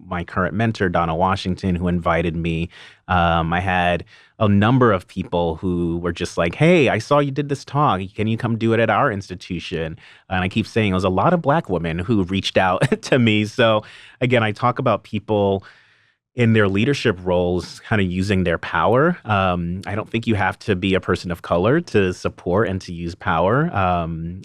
my current mentor, Donna Washington, who invited me. I had a number of people who were just like, hey, I saw you did this talk. Can you come do it at our institution? And I keep saying it was a lot of Black women who reached out to me. So again, I talk about people in their leadership roles, kind of using their power. I don't think you have to be a person of color to support and to use power.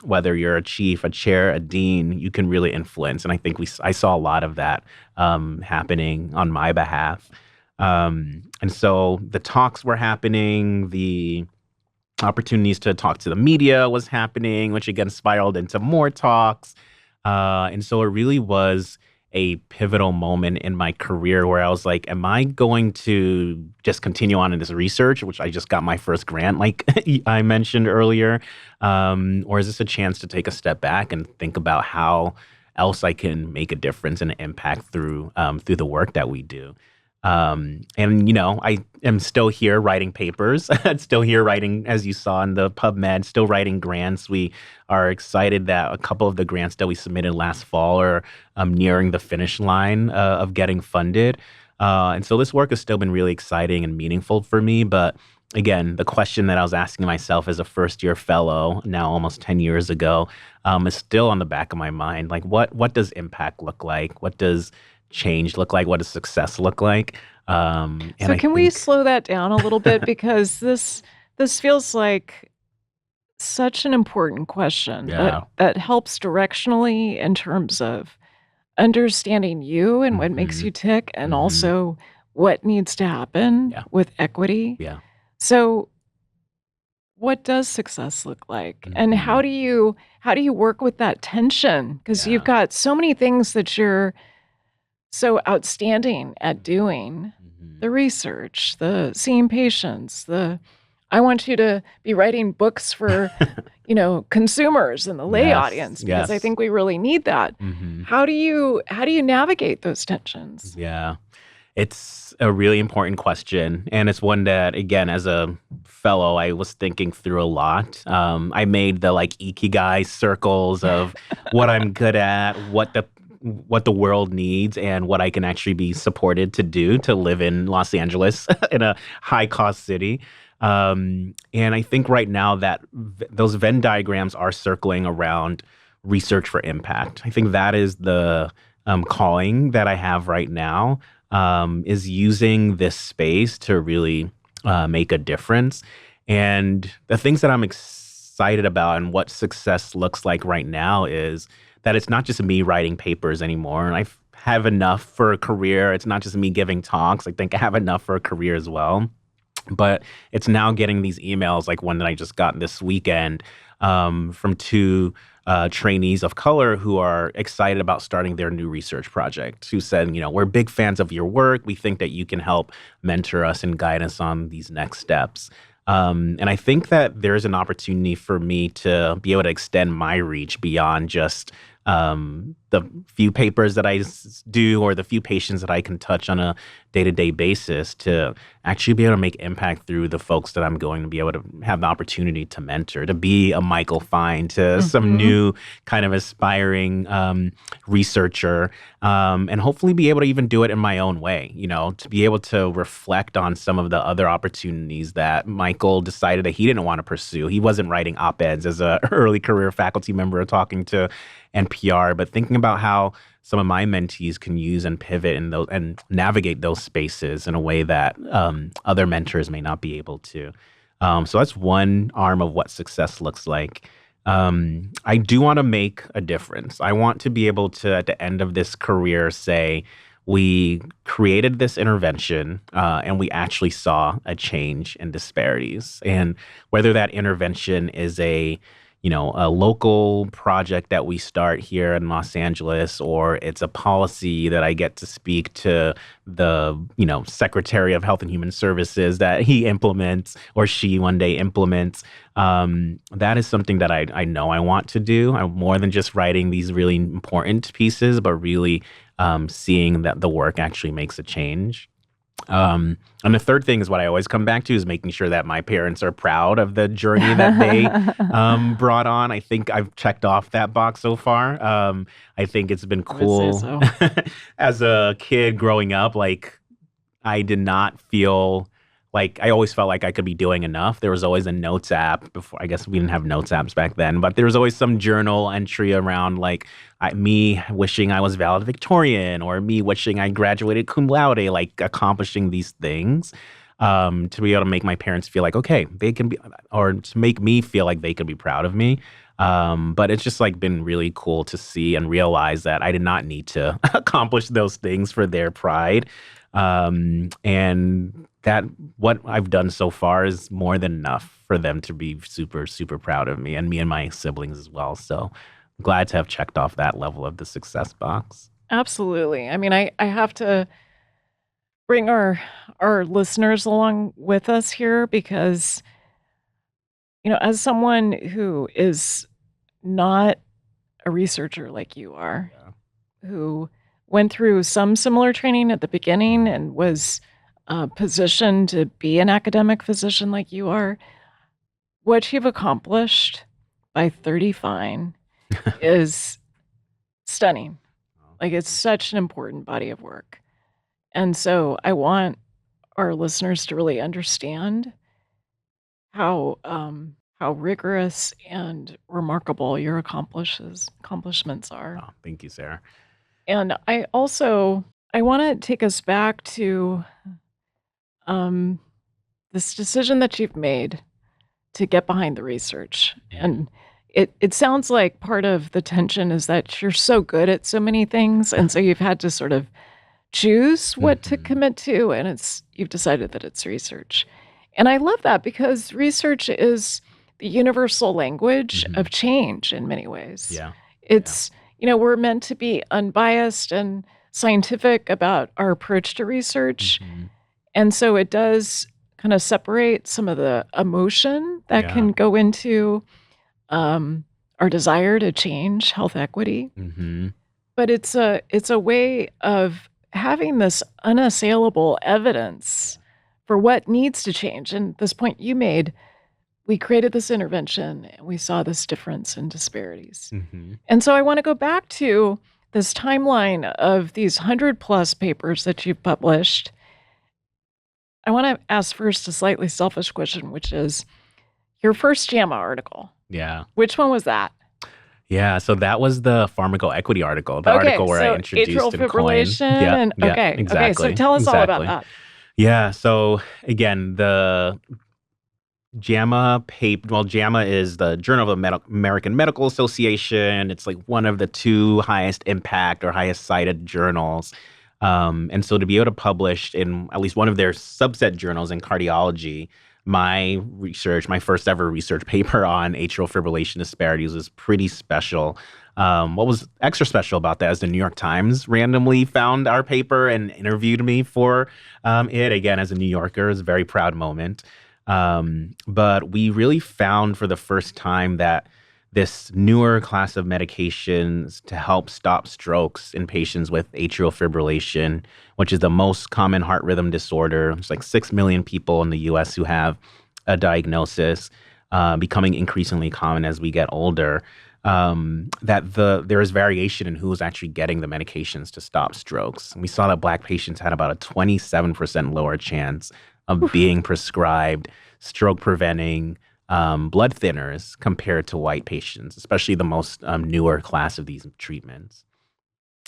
Whether you're a chief, a chair, a dean, you can really influence. And I think I saw a lot of that happening on my behalf. And so the talks were happening, the opportunities to talk to the media was happening, which again spiraled into more talks. And so it really was a pivotal moment in my career where I was like, am I going to just continue on in this research, which I just got my first grant, like I mentioned earlier? Or is this a chance to take a step back and think about how else I can make a difference and impact through the work that we do? And I am still here writing papers, still here writing, as you saw in the PubMed, still writing grants. We are excited that a couple of the grants that we submitted last fall are nearing the finish line of getting funded. And so this work has still been really exciting and meaningful for me. But again, the question that I was asking myself as a first year fellow, now almost 10 years ago, is still on the back of my mind. Like, what does impact look like? What does change look like? What does success look like? And So I can we think, slow that down a little bit because this feels like such an important question yeah. that helps directionally in terms of understanding you and what makes Hmm. you tick and Hmm. also what needs to happen Yeah. with equity. Yeah. So what does success look like? And Hmm. how do you work with that tension? Because you've Yeah. got so many things that you're so outstanding at doing. Hmm. The research, the seeing patients, the I want you to be writing books for, consumers and the lay Yes. audience because I Yes. think we really need that. Hmm. How do you navigate those tensions? Yeah. It's a really important question. And it's one that, again, as a fellow, I was thinking through a lot. I made the like ikigai circles of what I'm good at, what the world needs, and what I can actually be supported to do to live in Los Angeles in a high cost city. And I think right now that those Venn diagrams are circling around research for impact. I think that is the calling that I have right now, is using this space to really make a difference. And the things that I'm excited about and what success looks like right now is that it's not just me writing papers anymore. And have enough for a career. It's not just me giving talks. I think I have enough for a career as well. But it's now getting these emails like one that I just got this weekend from two trainees of color who are excited about starting their new research project, who said, we're big fans of your work. We think that you can help mentor us and guide us on these next steps. And I think that there's an opportunity for me to be able to extend my reach beyond just the few papers that I do or the few patients that I can touch on a day-to-day basis to actually be able to make impact through the folks that I'm going to be able to have the opportunity to mentor, to be a Michael Fine to some Mhm. new kind of aspiring researcher, and hopefully be able to even do it in my own way, to be able to reflect on some of the other opportunities that Michael decided that he didn't want to pursue. He wasn't writing op-eds as a early career faculty member talking to NPR, but thinking about how some of my mentees can use and pivot in those and navigate those spaces in a way that other mentors may not be able to. So that's one arm of what success looks like. I do want to make a difference. I want to be able to, at the end of this career, say, we created this intervention and we actually saw a change in disparities. And whether that intervention is a a local project that we start here in Los Angeles, or it's a policy that I get to speak to the, Secretary of Health and Human Services that he implements or she one day implements. That is something that I know I want to do. I'm more than just writing these really important pieces, but really seeing that the work actually makes a change. And the third thing is what I always come back to is making sure that my parents are proud of the journey that they brought on. I think I've checked off that box so far. I think it's been I would say cool. so. As a kid growing up, like I did not feel like I always felt like I could be doing enough. There was always a notes app before. I guess we didn't have notes apps back then, but there was always some journal entry around like me wishing I was valedictorian or me wishing I graduated cum laude, like accomplishing these things to be able to make my parents feel like, okay, they can be, or to make me feel like they could be proud of me. But it's just like been really cool to see and realize that I did not need to accomplish those things for their pride. And that what I've done so far is more than enough for them to be super, super proud of me and my siblings as well. So glad to have checked off that level of the success box. Absolutely. I mean, I have to bring our listeners along with us here because, as someone who is not a researcher like you are, who went through some similar training at the beginning and was positioned to be an academic physician like you are, what you've accomplished by 30 fine is stunning. Like, it's such an important body of work. And so I want our listeners to really understand how rigorous and remarkable your accomplishments are. Oh, thank you, Sarah. And I want to take us back to this decision that you've made to get behind the research. And it sounds like part of the tension is that you're so good at so many things, and so you've had to sort of choose what to commit to, and you've decided that it's research. And I love that because research is the universal language of change in many ways. Yeah. It's, we're meant to be unbiased and scientific about our approach to research. And so it does kind of separate some of the emotion that can go into our desire to change health equity. But it's a way of having this unassailable evidence for what needs to change. And this point you made, we created this intervention and we saw this difference in disparities. And so I want to go back to this timeline of these 100+ papers that you've published. I want to ask first a slightly selfish question, which is your first JAMA article. Yeah. Which one was that? Yeah, so that was the pharmaco-equity article, the article where I introduced atrial and coined. fibrillation. Exactly. Okay, so tell us all about that. Yeah, so again, the JAMA paper, well, JAMA is the Journal of the American Medical Association. It's like one of the 2 highest impact or highest cited journals. And so to be able to publish in at least one of their subset journals in cardiology, my first ever research paper on atrial fibrillation disparities was pretty special. What was extra special about that is the New York Times randomly found our paper and interviewed me for it. Again, as a New Yorker, it was a very proud moment. But we really found for the first time that this newer class of medications to help stop strokes in patients with atrial fibrillation, which is the most common heart rhythm disorder. There's like 6 million people in the US who have a diagnosis, becoming increasingly common as we get older, there is variation in who's actually getting the medications to stop strokes. And we saw that Black patients had about a 27% lower chance of being prescribed stroke-preventing blood thinners compared to white patients, especially the most newer class of these treatments.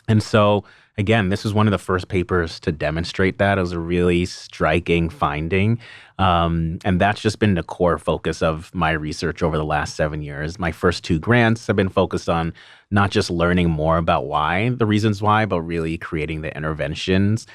And so, again, this was one of the first papers to demonstrate that. It was a really striking finding. And that's just been the core focus of my research over the last 7 years. My first 2 grants have been focused on not just learning more about the reasons why, but really creating the interventions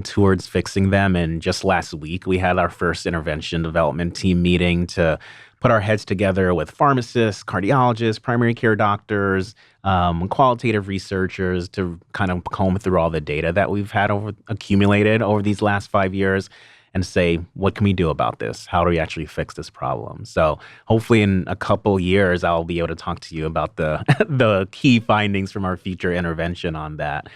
towards fixing them. And just last week, we had our first intervention development team meeting to put our heads together with pharmacists, cardiologists, primary care doctors, qualitative researchers to kind of comb through all the data that we've had accumulated over these last 5 years and say, what can we do about this? How do we actually fix this problem? So hopefully in a couple years, I'll be able to talk to you about the the key findings from our future intervention on that.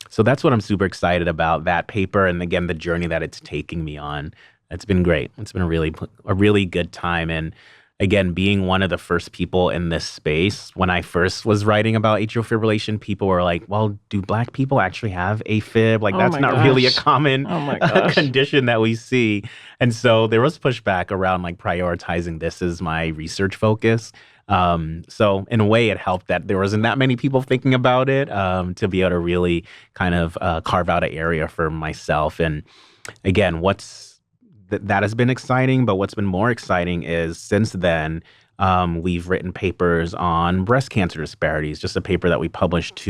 So that's what I'm super excited about, that paper, and again, the journey that it's taking me on. It's been great. It's been a really good time. And again, being one of the first people in this space, when I first was writing about atrial fibrillation, people were like, well, do Black people actually have AFib? Like, Oh that's my not really a gosh. common Oh my gosh. condition that we see. And so there was pushback around like prioritizing this as my research focus. So in a way, it helped that there wasn't that many people thinking about it, to be able to really kind of carve out an area for myself. And again, that has been exciting, but what's been more exciting is since then, we've written papers on breast cancer disparities, just a paper that we published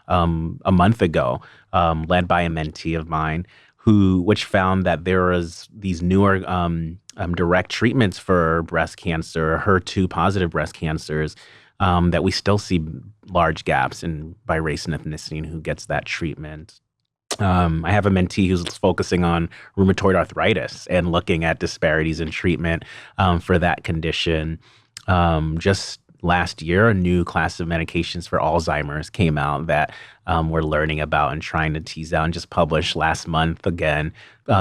a month ago, led by a mentee of mine, which found that there was these newer direct treatments for breast cancer, HER2 positive breast cancers, that we still see large gaps by race and ethnicity and who gets that treatment. I have a mentee who's focusing on rheumatoid arthritis and looking at disparities in treatment for that condition. Just last year, a new class of medications for Alzheimer's came out that we're learning about and trying to tease out, and just published last month again,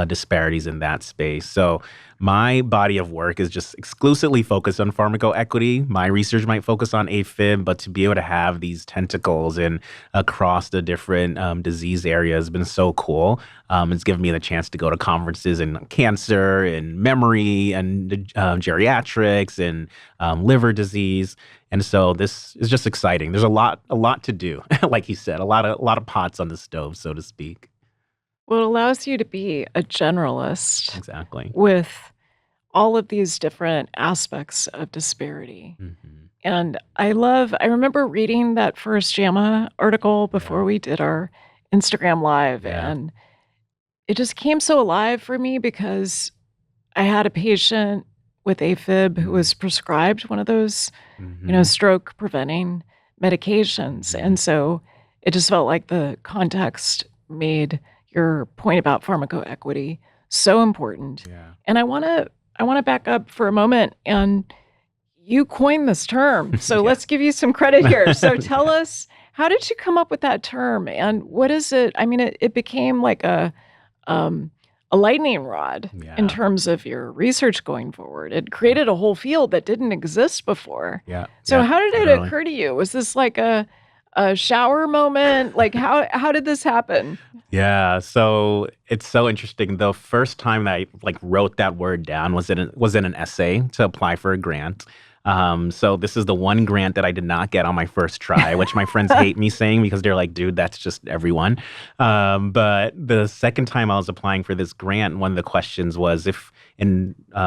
disparities in that space. So my body of work is just exclusively focused on pharmacoequity. My research might focus on AFib, but to be able to have these tentacles and across the different disease areas has been so cool. It's given me the chance to go to conferences in cancer and memory and geriatrics and liver disease. And so this is just exciting. There's a lot to do. Like you said, a lot of pots on the stove, so to speak. Well, it allows you to be a generalist Exactly. with all of these different aspects of disparity. Hmm. And I remember reading that first JAMA article before we did our Instagram Live, Yeah. and it just came so alive for me because I had a patient with AFib who was prescribed one of those, stroke preventing medications. And so it just felt like the context made your point about pharmacoequity so important. Yeah. And I want to back up for a moment, and you coined this term. So Yeah. let's give you some credit here. So tell us, how did you come up with that term, and what is it? I mean, it became like a lightning rod in terms of your research going forward. It created a whole field that didn't exist before. Yeah. So Yeah, how did it totally. occur to you? Was this like a shower moment? Like how did this happen? Yeah, so it's so interesting. The first time that I like wrote that word down was in an essay to apply for a grant. So this is the one grant that I did not get on my first try, which my friends hate me saying because they're like, dude, that's just everyone. But the second time I was applying for this grant, one of the questions was,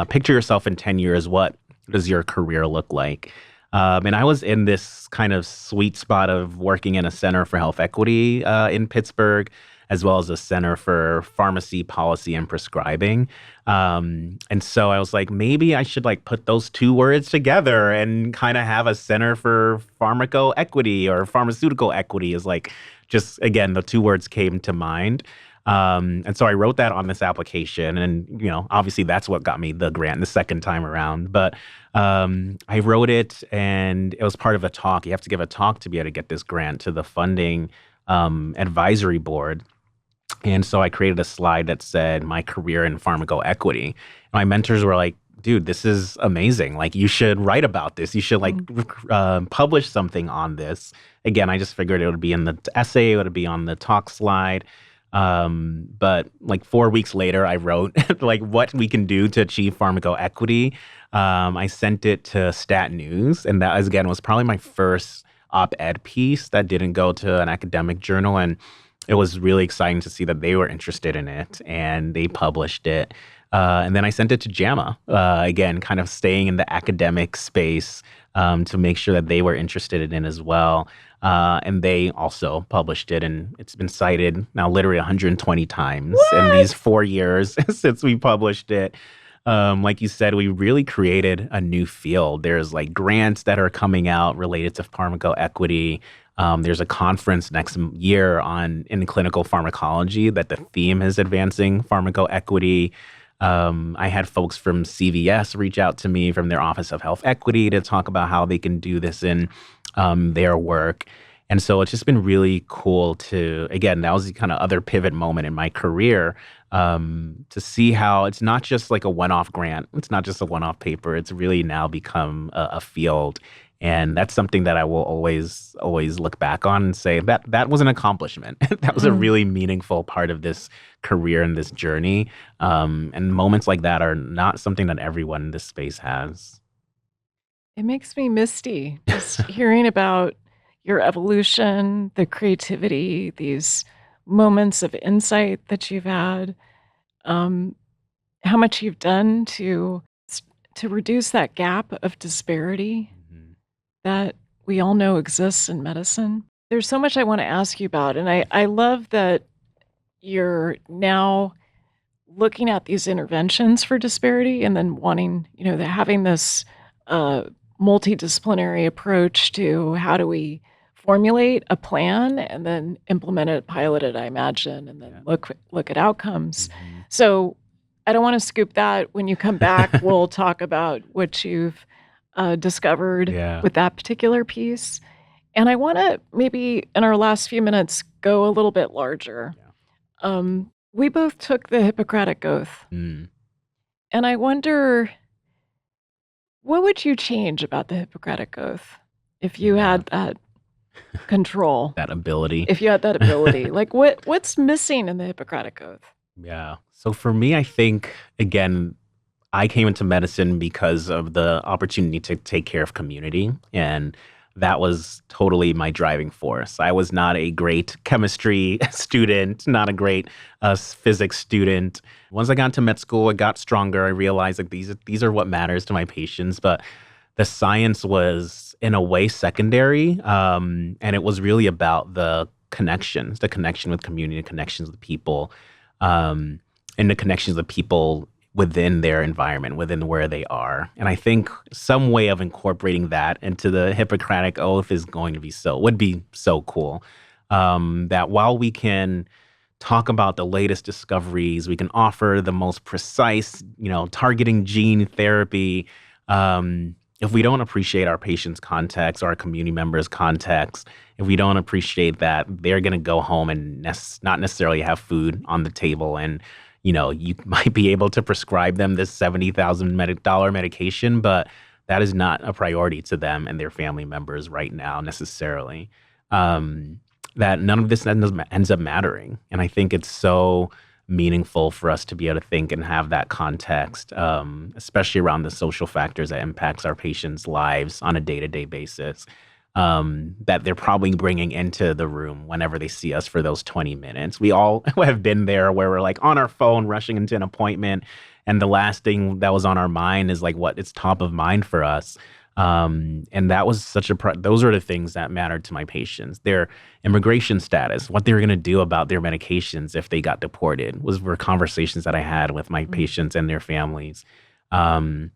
picture yourself in 10 years, what does your career look like? And I was in this kind of sweet spot of working in a center for health equity in Pittsburgh, as well as a center for pharmacy policy and prescribing. And so I was like, maybe I should like put those two words together and kind of have a center for pharmaco-equity or pharmaceutical equity is like, just again, the two words came to mind. And so I wrote that on this application, and obviously that's what got me the grant the second time around. But I wrote it, and it was part of a talk. You have to give a talk to be able to get this grant to the funding advisory board. And so I created a slide that said my career in pharmacoequity. My mentors were like, dude, this is amazing. Like, you should write about this. You should publish something on this. Again, I just figured it would be in the essay, it would be on the talk slide. But like 4 weeks later, I wrote like what we can do to achieve pharmacoequity. I sent it to Stat News, and that was probably my first op-ed piece that didn't go to an academic journal. And it was really exciting to see that they were interested in it, and they published it. And then I sent it to JAMA, again, kind of staying in the academic space to make sure that they were interested in it as well. And they also published it, and it's been cited now literally 120 times in these 4 years since we published it. Like you said, we really created a new field. There's like grants that are coming out related to pharmacoequity. There's a conference next year on in clinical pharmacology that the theme is advancing pharmacoequity. I had folks from CVS reach out to me from their Office of Health Equity to talk about how they can do this in their work. And so it's just been really cool to, again, that was the kind of other pivot moment in my career to see how it's not just like a one-off grant. It's not just a one-off paper. It's really now become a field. And that's something that I will always look back on and say that was an accomplishment. That was a Mm. really meaningful part of this career and this journey. And moments like that are not something that everyone in this space has. It makes me misty just hearing about your evolution, the creativity, these moments of insight that you've had, um, how much you've done to reduce that gap of disparity Mhm. that we all know exists in medicine. There's so much I want to ask you about, and I love that you're now looking at these interventions for disparity and then wanting, having this uh, multidisciplinary approach to how do we formulate a plan and then implement it, pilot it, I imagine, and then Yeah. look at outcomes. Mhm. So I don't want to scoop that. When you come back, we'll talk about what you've discovered Yeah. with that particular piece. And I want to maybe in our last few minutes go a little bit larger. Yeah. We both took the Hippocratic Oath, Mm. and I wonder, what would you change about the Hippocratic Oath if you Yeah. had that control, That ability. if you had that ability? Like, what's missing in the Hippocratic Oath? Yeah. So for me, I think, again, I came into medicine because of the opportunity to take care of community. And that was totally my driving force. I was not a great chemistry student, not a great physics student. Once I got into med school, I got stronger. I realized like these are what matters to my patients. But the science was in a way secondary. And it was really about the connection with community, the connections with people, um, and the connections with people within their environment, within where they are. And I think some way of incorporating that into the Hippocratic Oath is going to be would be so cool. That while we can talk about the latest discoveries, we can offer the most precise, targeting gene therapy. If we don't appreciate our patient's context, our community members' context, if we don't appreciate that, they're going to go home and not necessarily have food on the table. And, you might be able to prescribe them this $70,000 medication, but that is not a priority to them and their family members right now necessarily. That none of this ends up mattering. And I think it's so meaningful for us to be able to think and have that context, especially around the social factors that impacts our patients' lives on a day-to-day basis, that they're probably bringing into the room whenever they see us for those 20 minutes. We all have been there where we're like on our phone rushing into an appointment, and the last thing that was on our mind is like what is top of mind for us. And that was those are the things that mattered to my patients. Their immigration status, what they were going to do about their medications if they got deported, were conversations that I had with my Mm. patients and their families. Um,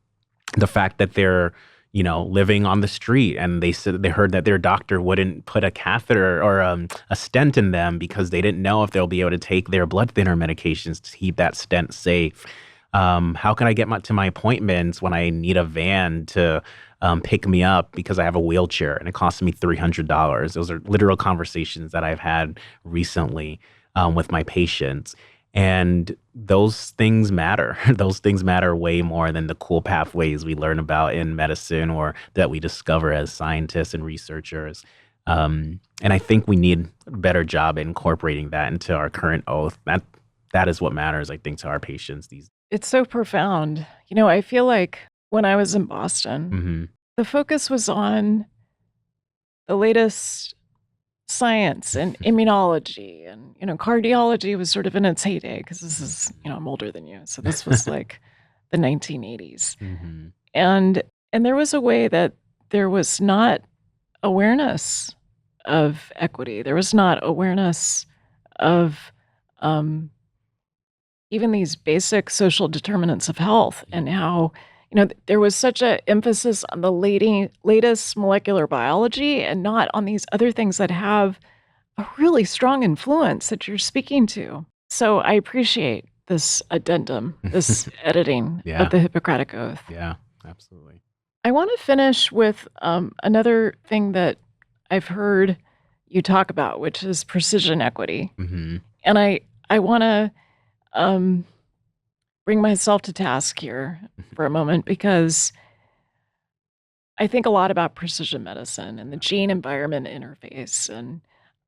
the fact that they're, living on the street and they heard that their doctor wouldn't put a catheter or a stent in them because they didn't know if they'll be able to take their blood thinner medications to keep that stent safe. How can I get to my appointments when I need a van to pick me up because I have a wheelchair and it costs me $300? Those are literal conversations that I've had recently with my patients. And those things matter. Those things matter way more than the cool pathways we learn about in medicine or that we discover as scientists and researchers. And I think we need a better job incorporating that into our current oath. That is what matters, I think, to our patients these. It's so profound. I feel like when I was in Boston, Mm-hmm. the focus was on the latest science and immunology, and cardiology was sort of in its heyday because this is, I'm older than you, so this was like the 1980s. Mm-hmm. And there was a way that there was not awareness of equity. There was not awareness of, um, even these basic social determinants of health and how, there was such an emphasis on the latest molecular biology and not on these other things that have a really strong influence that you're speaking to. So I appreciate this addendum, this editing Yeah. of the Hippocratic Oath. Yeah, absolutely. I want to finish with another thing that I've heard you talk about, which is precision equity. Hmm. And I want to um, bring myself to task here for a moment because I think a lot about precision medicine and the gene environment interface. And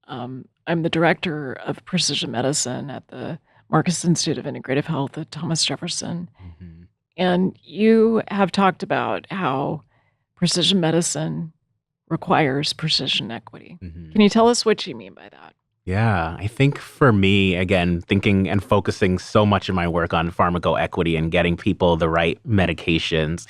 I'm the director of precision medicine at the Marcus Institute of Integrative Health at Thomas Jefferson. Hmm. And you have talked about how precision medicine requires precision equity. Hmm. Can you tell us what you mean by that? Yeah, I think for me, again, thinking and focusing so much of my work on pharmacoequity and getting people the right medications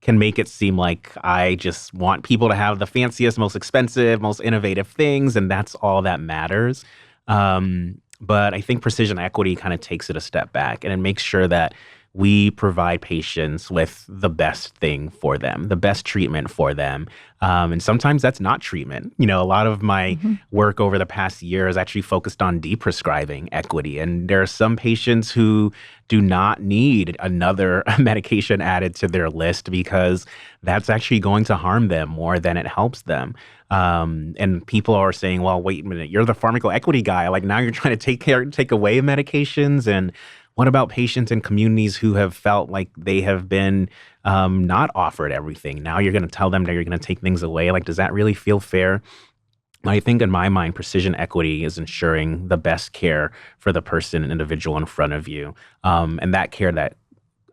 can make it seem like I just want people to have the fanciest, most expensive, most innovative things, and that's all that matters. But I think precision equity kind of takes it a step back and it makes sure that we provide patients with the best thing for them, the best treatment for them. And sometimes that's not treatment. A lot of my work over the past year is actually focused on deprescribing equity. And there are some patients who do not need another medication added to their list because that's actually going to harm them more than it helps them. And people are saying, well, wait a minute, you're the pharmacoequity guy. Like now you're trying to take away medications. And what about patients in communities who have felt like they have been not offered everything? Now you're going to tell them that you're going to take things away. Like, does that really feel fair? I think in my mind, precision equity is ensuring the best care for the person and individual in front of you. And that care that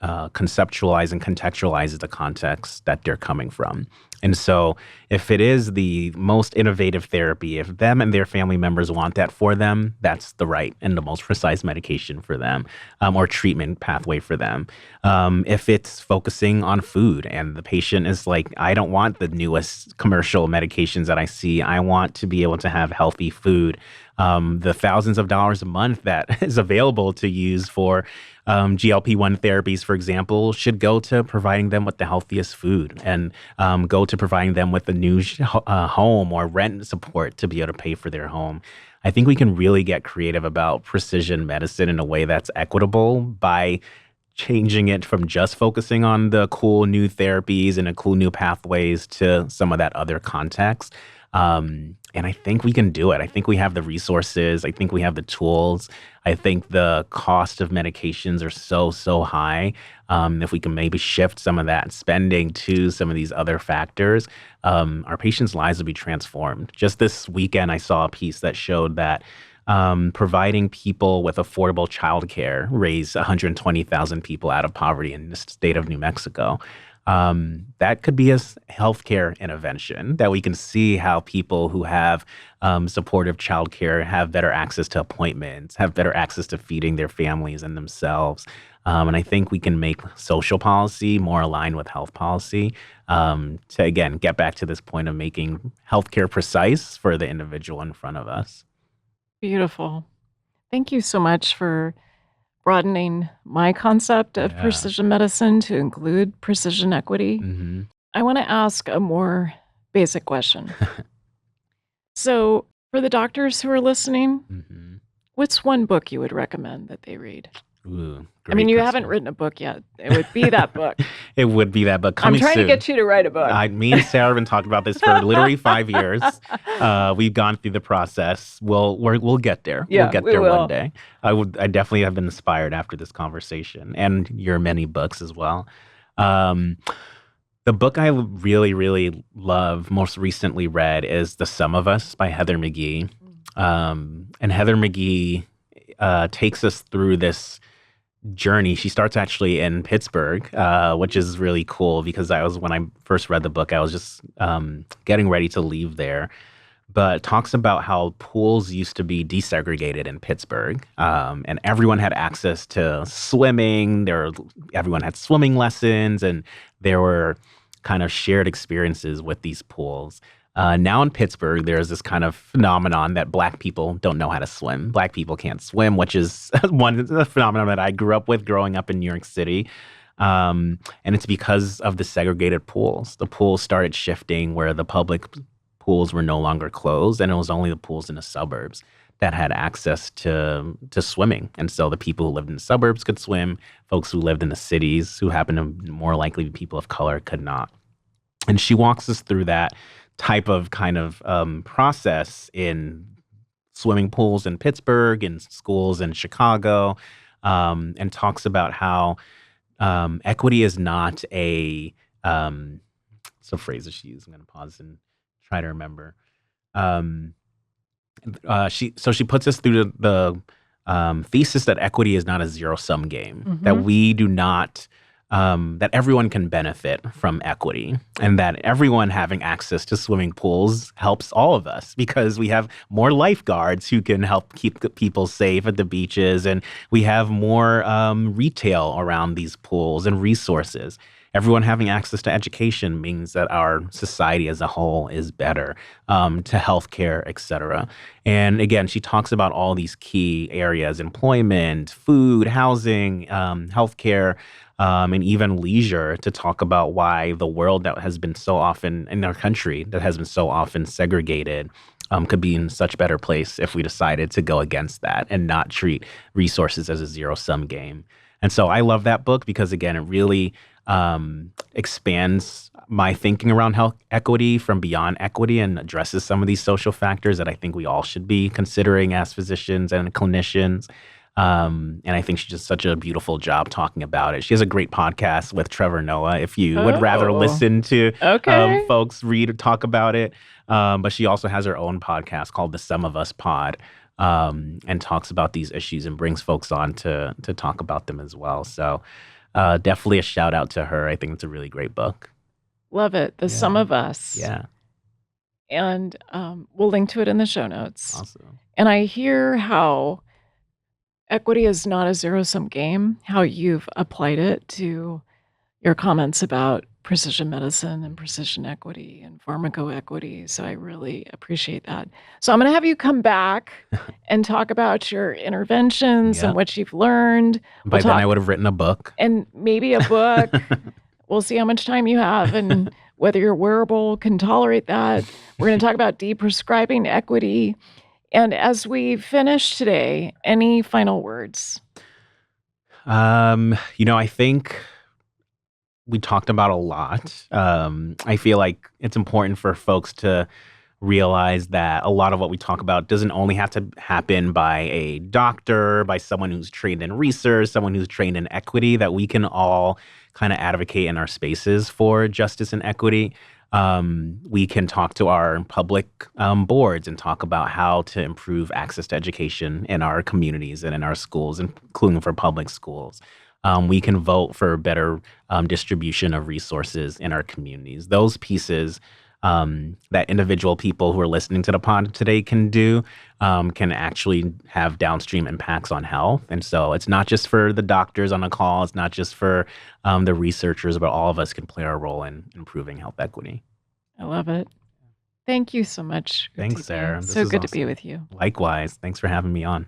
conceptualizes and contextualizes the context that they're coming from. And so if it is the most innovative therapy, if them and their family members want that for them, that's the right and the most precise medication for them, or treatment pathway for them. If it's focusing on food and the patient is like, I don't want the newest commercial medications that I see. I want to be able to have healthy food. The thousands of dollars a month that is available to use for GLP-1 therapies, for example, should go to providing them with the healthiest food and go to providing them with a new home or rent support to be able to pay for their home. I think we can really get creative about precision medicine in a way that's equitable by changing it from just focusing on the cool new therapies and the cool new pathways to some of that other context. And I think we can do it. I think we have the resources. I think we have the tools. I think the cost of medications are so high. If we can maybe shift some of that spending to some of these other factors, our patients' lives will be transformed. Just this weekend, I saw a piece that showed that providing people with affordable childcare raised 120,000 people out of poverty in the state of New Mexico. That could be a healthcare intervention that we can see how people who have supportive childcare have better access to appointments, have better access to feeding their families and themselves. And I think we can make social policy more aligned with health policy to, again, get back to this point of making healthcare precise for the individual in front of us. Beautiful. Thank you so much for broadening my concept of Yeah. precision medicine to include precision equity. Hmm. I want to ask a more basic question. So, for the doctors who are listening, Hmm. what's one book you would recommend that they read? Ooh, I mean, great you question. haven't written a book yet. It would be that book. It would be that, but I'm coming trying soon. to get you to write a book. Me and Sarah have been talking about this for literally 5 years. We've gone through the process. We'll get there. Yeah, we'll get we there will. one day. I definitely have been inspired after this conversation and your many books as well. The book I really love, most recently read, is The Sum of Us by Heather McGhee. And Heather McGhee takes us through this journey. She starts actually in Pittsburgh, which is really cool because when I first read the book, I was just getting ready to leave there. But talks about how pools used to be desegregated in Pittsburgh, and everyone had access to swimming. Everyone had swimming lessons, and there were kind of shared experiences with these pools. Now in Pittsburgh, there's this kind of phenomenon that Black people don't know how to swim. Black people can't swim, which is one of the phenomenon that I grew up with growing up in New York City. And it's because of the segregated pools. The pools started shifting where the public pools were no longer closed, and it was only the pools in the suburbs that had access to swimming. And so the people who lived in the suburbs could swim. Folks who lived in the cities, who happened to be more likely be people of color, could not. And she walks us through that type of kind of process in swimming pools in Pittsburgh, in schools in Chicago, and talks about how equity is not it's a phrase that she used. I'm going to pause and try to remember. She puts us through the thesis that equity is not a zero-sum game, that we do not, that everyone can benefit from equity, and that everyone having access to swimming pools helps all of us because we have more lifeguards who can help keep the people safe at the beaches, and we have more retail around these pools and resources. Everyone having access to education means that our society as a whole is better, to healthcare, et cetera. And again, she talks about all these key areas: employment, food, housing, healthcare, and even leisure, to talk about why the world that has been so often in our country that has been so often segregated could be in such better place if we decided to go against that and not treat resources as a zero-sum game. And so I love that book because, again, it really expands my thinking around health equity from beyond equity and addresses some of these social factors that I think we all should be considering as physicians and clinicians. And I think she does such a beautiful job talking about it. She has a great podcast with Trevor Noah, if you would rather listen to folks read or talk about it. But she also has her own podcast called The Sum of Us Pod, and talks about these issues and brings folks on to talk about them as well. So definitely a shout out to her. I think it's a really great book. Love it. The Sum of Us. Yeah. And we'll link to it in the show notes. Awesome. And I hear how equity is not a zero-sum game, how you've applied it to your comments about precision medicine and precision equity and pharmacoequity. So I really appreciate that. So I'm going to have you come back and talk about your interventions and what you've learned. By then I would have written a book. And maybe a book. We'll see how much time you have and whether your wearable can tolerate that. We're going to talk about deprescribing equity. And as we finish today, any final words? I think we talked about a lot. I feel like it's important for folks to realize that a lot of what we talk about doesn't only have to happen by a doctor, by someone who's trained in research, someone who's trained in equity, that we can all kind of advocate in our spaces for justice and equity. We can talk to our public boards and talk about how to improve access to education in our communities and in our schools, including for public schools. We can vote for better distribution of resources in our communities. Those pieces that individual people who are listening to the pod today can do can actually have downstream impacts on health. And so it's not just for the doctors on a call. It's not just for the researchers, but all of us can play our role in improving health equity. I love it. Thank you so much. Thanks, Utibe. Sarah. So good to be with you. Likewise. Thanks for having me on.